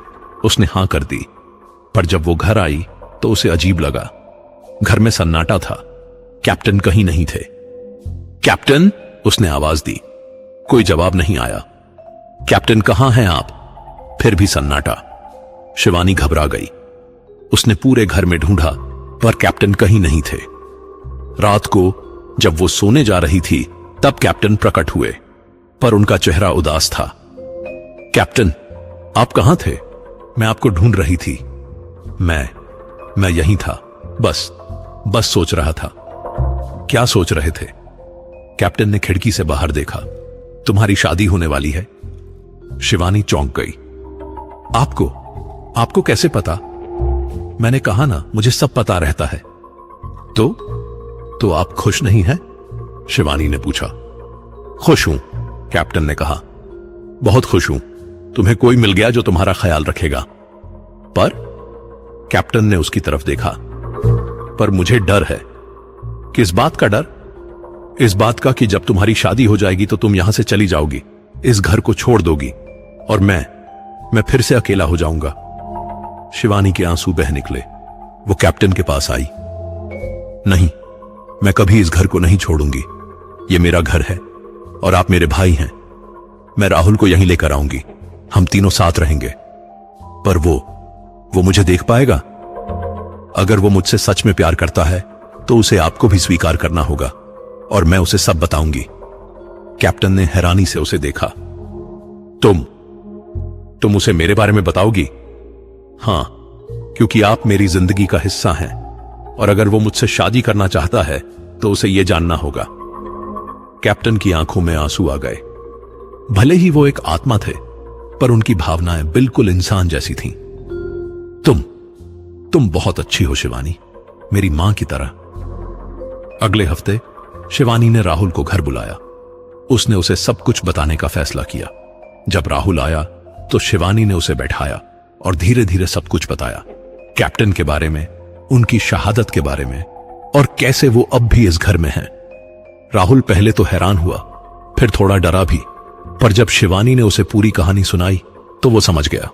उसने हां कर दी। पर जब वो घर आई तो उसे अजीब लगा। घर में सन्नाटा था। कैप्टन कहीं नहीं थे। कैप्टन, उसने आवाज दी। कोई जवाब नहीं आया। कैप्टन कहां हैं आप? फिर भी सन्नाटा। शिवानी घबरा गई। उसने पूरे घर में ढूंढा, पर कैप्टन कहीं नहीं थे। रात को जब वो सोने जा रही थी तब कैप्टन प्रकट हुए, पर उनका चेहरा उदास था। कैप्टन, आप कहां थे? मैं आपको ढूंढ रही थी। मैं यहीं था, बस सोच रहा था। क्या सोच रहे थे? कैप्टन ने खिड़की से बाहर देखा। तुम्हारी शादी होने वाली है। शिवानी चौंक गई। आपको कैसे पता? मैंने कहा ना, मुझे सब पता रहता है। तो आप खुश नहीं हैं? शिवानी ने पूछा। खुश हूं, कैप्टन ने कहा। बहुत खुश हूं। तुम्हें कोई मिल गया जो तुम्हारा ख्याल रखेगा। पर कैप्टन ने उसकी तरफ देखा। पर मुझे डर है। किस बात का डर? इस बात का कि जब तुम्हारी शादी हो जाएगी तो तुम यहां से चली जाओगी, इस घर को छोड़ दोगी, और मैं फिर से अकेला हो जाऊंगा। शिवानी के आंसू बह निकले। वो कैप्टन के पास आई। नहीं, मैं कभी इस घर को नहीं छोड़ूंगी। ये मेरा घर है और आप मेरे भाई हैं। मैं राहुल को यहीं लेकर आऊंगी। हम तीनों साथ रहेंगे। पर वो मुझे देख पाएगा? अगर वो मुझसे सच में प्यार करता है तो उसे आपको भी स्वीकार करना होगा, और मैं उसे सब बताऊंगी। कैप्टन ने हैरानी से उसे देखा। तुम उसे मेरे बारे में बताओगी? हां, क्योंकि आप मेरी जिंदगी का हिस्सा हैं, और अगर वो मुझसे शादी करना चाहता है तो उसे यह जानना होगा। कैप्टन की आंखों में आंसू आ गए। भले ही वो एक आत्मा थे, पर उनकी भावनाएं बिल्कुल इंसान जैसी थीं। तुम बहुत अच्छी हो शिवानी, मेरी मां की तरह। अगले हफ्ते शिवानी ने राहुल को घर बुलाया। उसने उसे सब कुछ बताने का फैसला किया। जब राहुल आया तो शिवानी ने उसे बैठाया और धीरे धीरे सब कुछ बताया। कैप्टन के बारे में, उनकी शहादत के बारे में, और कैसे वो अब भी इस घर में हैं। राहुल पहले तो हैरान हुआ, फिर थोड़ा डरा भी, पर जब शिवानी ने उसे पूरी कहानी सुनाई तो वो समझ गया।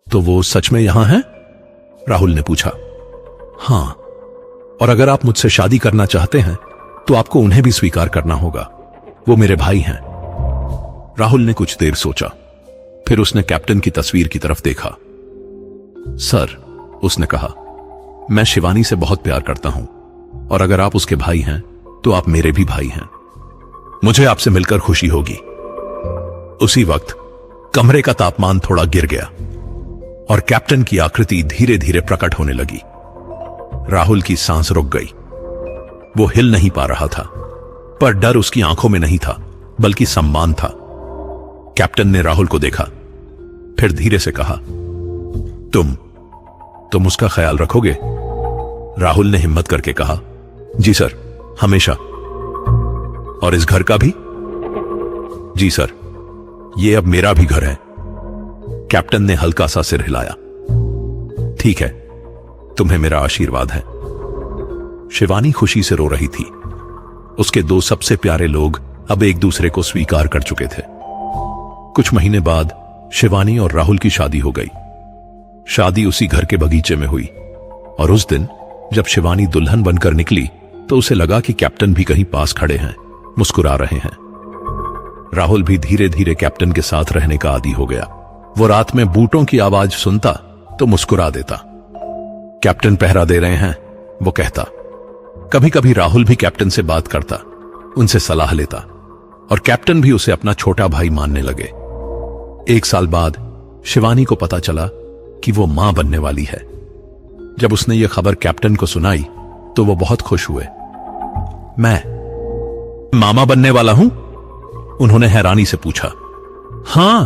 तो वो सच में यहां हैं? राहुल ने पूछा। हां, और अगर आप मुझसे शादी करना चाहते हैं तो आपको उन्हें भी स्वीकार करना होगा। वो मेरे भाई हैं। राहुल ने कुछ देर सोचा, फिर उसने कैप्टन की तस्वीर की तरफ देखा। सर, उसने कहा, मैं शिवानी से बहुत प्यार करता हूं, और अगर आप उसके भाई हैं तो आप मेरे भी भाई हैं। मुझे आपसे मिलकर खुशी होगी। उसी वक्त कमरे का तापमान थोड़ा गिर गया और कैप्टन की आकृति धीरे धीरे प्रकट होने लगी। राहुल की सांस रुक गई। वो हिल नहीं पा रहा था। पर डर उसकी आंखों में नहीं था, बल्कि सम्मान था। कैप्टन ने राहुल को देखा, फिर धीरे से कहा, तुम उसका ख्याल रखोगे? राहुल ने हिम्मत करके कहा, जी सर, हमेशा। और इस घर का भी? जी सर, ये अब मेरा भी घर है। कैप्टन ने हल्का सा सिर हिलाया। ठीक है, तुम्हें मेरा आशीर्वाद है। शिवानी खुशी से रो रही थी। उसके दो सबसे प्यारे लोग अब एक दूसरे को स्वीकार कर चुके थे। कुछ महीने बाद शिवानी और राहुल की शादी हो गई। शादी उसी घर के बगीचे में हुई, और उस दिन जब शिवानी दुल्हन बनकर निकली तो उसे लगा कि कैप्टन भी कहीं पास खड़े हैं, मुस्कुरा रहे हैं। राहुल भी धीरे धीरे कैप्टन के साथ रहने का आदी हो गया। वो रात में बूटों की आवाज सुनता तो मुस्कुरा देता। कैप्टन पहरा दे रहे हैं, वो कहता। कभी कभी राहुल भी कैप्टन से बात करता, उनसे सलाह लेता, और कैप्टन भी उसे अपना छोटा भाई मानने लगे। 1 साल बाद शिवानी को पता चला कि वो मां बनने वाली है। जब उसने ये खबर कैप्टन को सुनाई तो वो बहुत खुश हुए। मैं मामा बनने वाला हूं? उन्होंने हैरानी से पूछा। हां,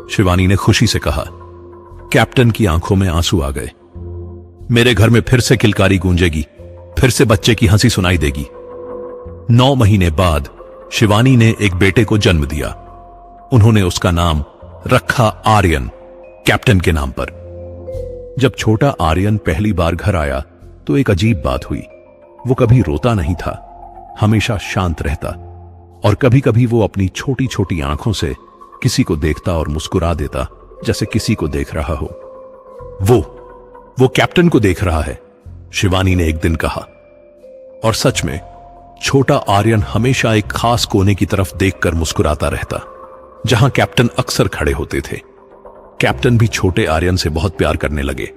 शिवानी ने खुशी से कहा। कैप्टन की आंखों में आंसू आ गए। मेरे घर में फिर से किलकारी गूंजेगी, फिर से बच्चे की हंसी सुनाई देगी। 9 महीने बाद शिवानी ने एक बेटे को जन्म दिया। उन्होंने उसका नाम रखा आर्यन, कैप्टन के नाम पर। जब छोटा आर्यन पहली बार घर आया तो एक अजीब बात हुई। वो कभी रोता नहीं था, हमेशा शांत रहता, और कभी कभी वो अपनी छोटी छोटी आंखों से किसी को देखता और मुस्कुरा देता, जैसे किसी को देख रहा हो। वो कैप्टन को देख रहा है, शिवानी ने एक दिन कहा। और सच में छोटा आर्यन हमेशा एक खास कोने की तरफ देखकर मुस्कुराता रहता, जहां कैप्टन अक्सर खड़े होते थे। कैप्टन भी छोटे आर्यन से बहुत प्यार करने लगे।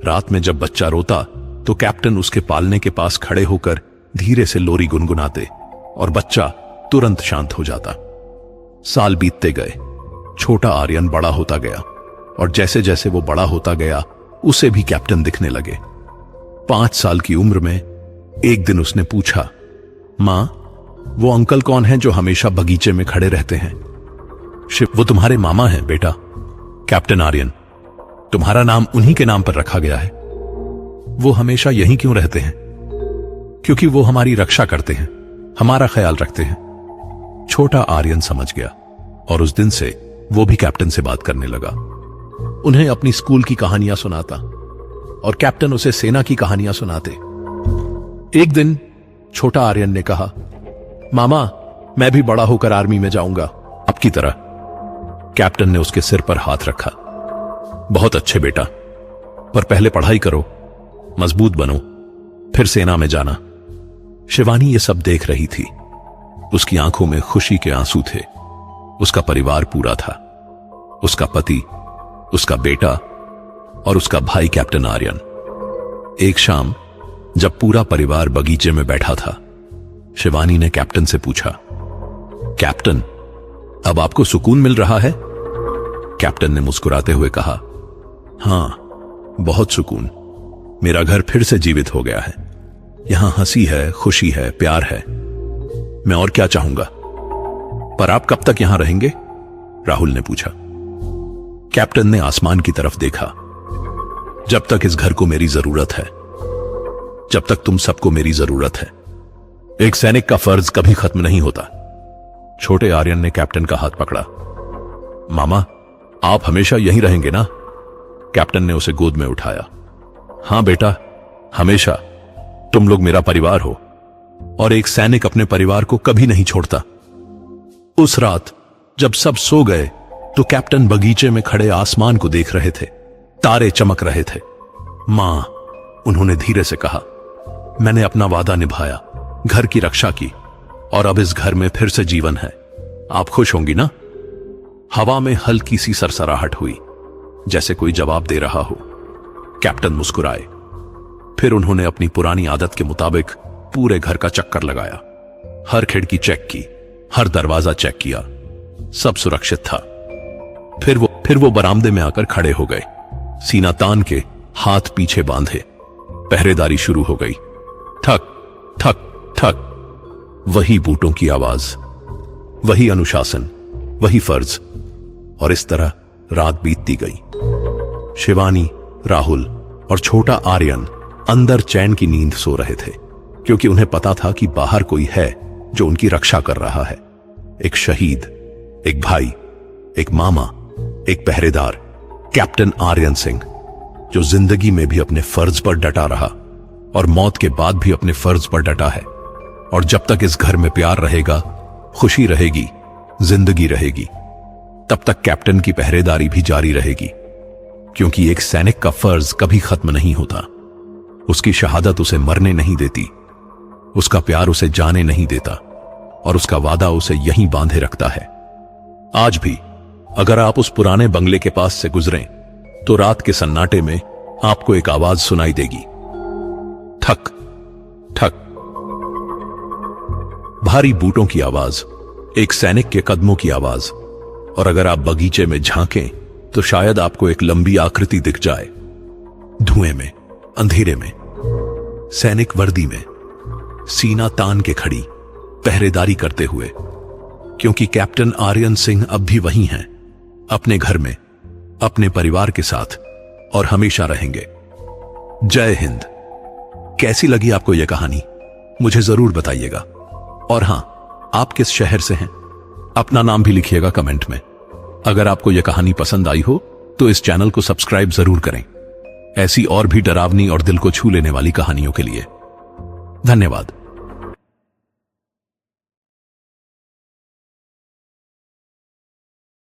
रात में जब बच्चा रोता तो कैप्टन उसके पालने के पास खड़े होकर धीरे से लोरी गुनगुनाते, और बच्चा तुरंत शांत हो जाता। साल बीतते गए, छोटा आर्यन बड़ा होता गया, और जैसे जैसे वो बड़ा होता गया उसे भी कैप्टन दिखने लगे। 5 साल की उम्र में एक दिन उसने पूछा, मां, वो अंकल कौन हैं जो हमेशा बगीचे में खड़े रहते हैं? शिव, वो तुम्हारे मामा हैं बेटा, कैप्टन आर्यन। तुम्हारा नाम उन्हीं के नाम पर रखा गया है। वो हमेशा यहीं क्यों रहते हैं? क्योंकि वो हमारी रक्षा करते हैं, हमारा ख्याल रखते हैं। छोटा आर्यन समझ गया, और उस दिन से वो भी कैप्टन से बात करने लगा। उन्हें अपनी स्कूल की कहानियां सुनाता, और कैप्टन उसे सेना की कहानियां सुनाते। एक दिन छोटा आर्यन ने कहा, मामा, मैं भी बड़ा होकर आर्मी में जाऊंगा, आपकी तरह। कैप्टन ने उसके सिर पर हाथ रखा। बहुत अच्छे बेटा, पर पहले पढ़ाई करो, मजबूत बनो, फिर सेना में जाना। शिवानी ये सब देख रही थी। उसकी आंखों में खुशी के आंसू थे। उसका परिवार पूरा था, उसका पति, उसका बेटा और उसका भाई कैप्टन आर्यन। एक शाम जब पूरा परिवार बगीचे में बैठा था, शिवानी ने कैप्टन से पूछा, कैप्टन, अब आपको सुकून मिल रहा है? कैप्टन ने मुस्कुराते हुए कहा, हां, बहुत सुकून। मेरा घर फिर से जीवित हो गया है। यहां हंसी है, खुशी है, प्यार है। मैं और क्या चाहूंगा? पर आप कब तक यहां रहेंगे? राहुल ने पूछा। कैप्टन ने आसमान की तरफ देखा। जब तक इस घर को मेरी जरूरत है, जब तक तुम सबको मेरी जरूरत है। एक सैनिक का फर्ज कभी खत्म नहीं होता। छोटे आर्यन ने कैप्टन का हाथ पकड़ा। मामा, आप हमेशा यहीं रहेंगे ना? कैप्टन ने उसे गोद में उठाया। हां बेटा, हमेशा। तुम लोग मेरा परिवार हो, और एक सैनिक अपने परिवार को कभी नहीं छोड़ता। उस रात जब सब सो गए तो कैप्टन बगीचे में खड़े आसमान को देख रहे थे। तारे चमक रहे थे। मां, उन्होंने धीरे से कहा, मैंने अपना वादा निभाया, घर की रक्षा की, और अब इस घर में फिर से जीवन है। आप खुश होंगी ना? हवा में हल्की सी सरसराहट हुई, जैसे कोई जवाब दे रहा हो। कैप्टन मुस्कुराए। फिर उन्होंने अपनी पुरानी आदत के मुताबिक पूरे घर का चक्कर लगाया। हर खिड़की चेक की, हर दरवाजा चेक किया। सब सुरक्षित था। फिर वो बरामदे में आकर खड़े हो गए, सीना तान के, हाथ पीछे बांधे। पहरेदारी शुरू हो गई। ठक ठक ठक। वही बूटों की आवाज, वही अनुशासन, वही फर्ज। और इस तरह रात बीतती गई। शिवानी, राहुल और छोटा आर्यन अंदर चैन की नींद सो रहे थे, क्योंकि उन्हें पता था कि बाहर कोई है जो उनकी रक्षा कर रहा है। एक शहीद, एक भाई, एक मामा, एक पहरेदार, कैप्टन आर्यन सिंह, जो जिंदगी में भी अपने फर्ज पर डटा रहा और मौत के बाद भी अपने फर्ज पर डटा है। और जब तक इस घर में प्यार रहेगा, खुशी रहेगी, जिंदगी रहेगी, तब तक कैप्टन की पहरेदारी भी जारी रहेगी, क्योंकि एक सैनिक का फर्ज कभी खत्म नहीं होता। उसकी शहादत उसे मरने नहीं देती, उसका प्यार उसे जाने नहीं देता, और उसका वादा उसे यहीं बांधे रखता है। आज भी अगर आप उस पुराने बंगले के पास से गुजरें तो रात के सन्नाटे में आपको एक आवाज सुनाई देगी, ठक ठक। भारी बूटों की आवाज, एक सैनिक के कदमों की आवाज। और अगर आप बगीचे में झांकें तो शायद आपको एक लंबी आकृति दिख जाए, धुएं में, अंधेरे में, सैनिक वर्दी में, सीना तान के खड़ी, पहरेदारी करते हुए, क्योंकि कैप्टन आर्यन सिंह अब भी वहीं हैं, अपने घर में, अपने परिवार के साथ, और हमेशा रहेंगे। जय हिंद। कैसी लगी आपको यह कहानी, मुझे जरूर बताइएगा। और हां, आप किस शहर से हैं, अपना नाम भी लिखिएगा कमेंट में। अगर आपको यह कहानी पसंद आई हो तो इस चैनल को सब्सक्राइब जरूर करें, ऐसी और भी डरावनी और दिल को छू लेने वाली कहानियों के लिए। धन्यवाद।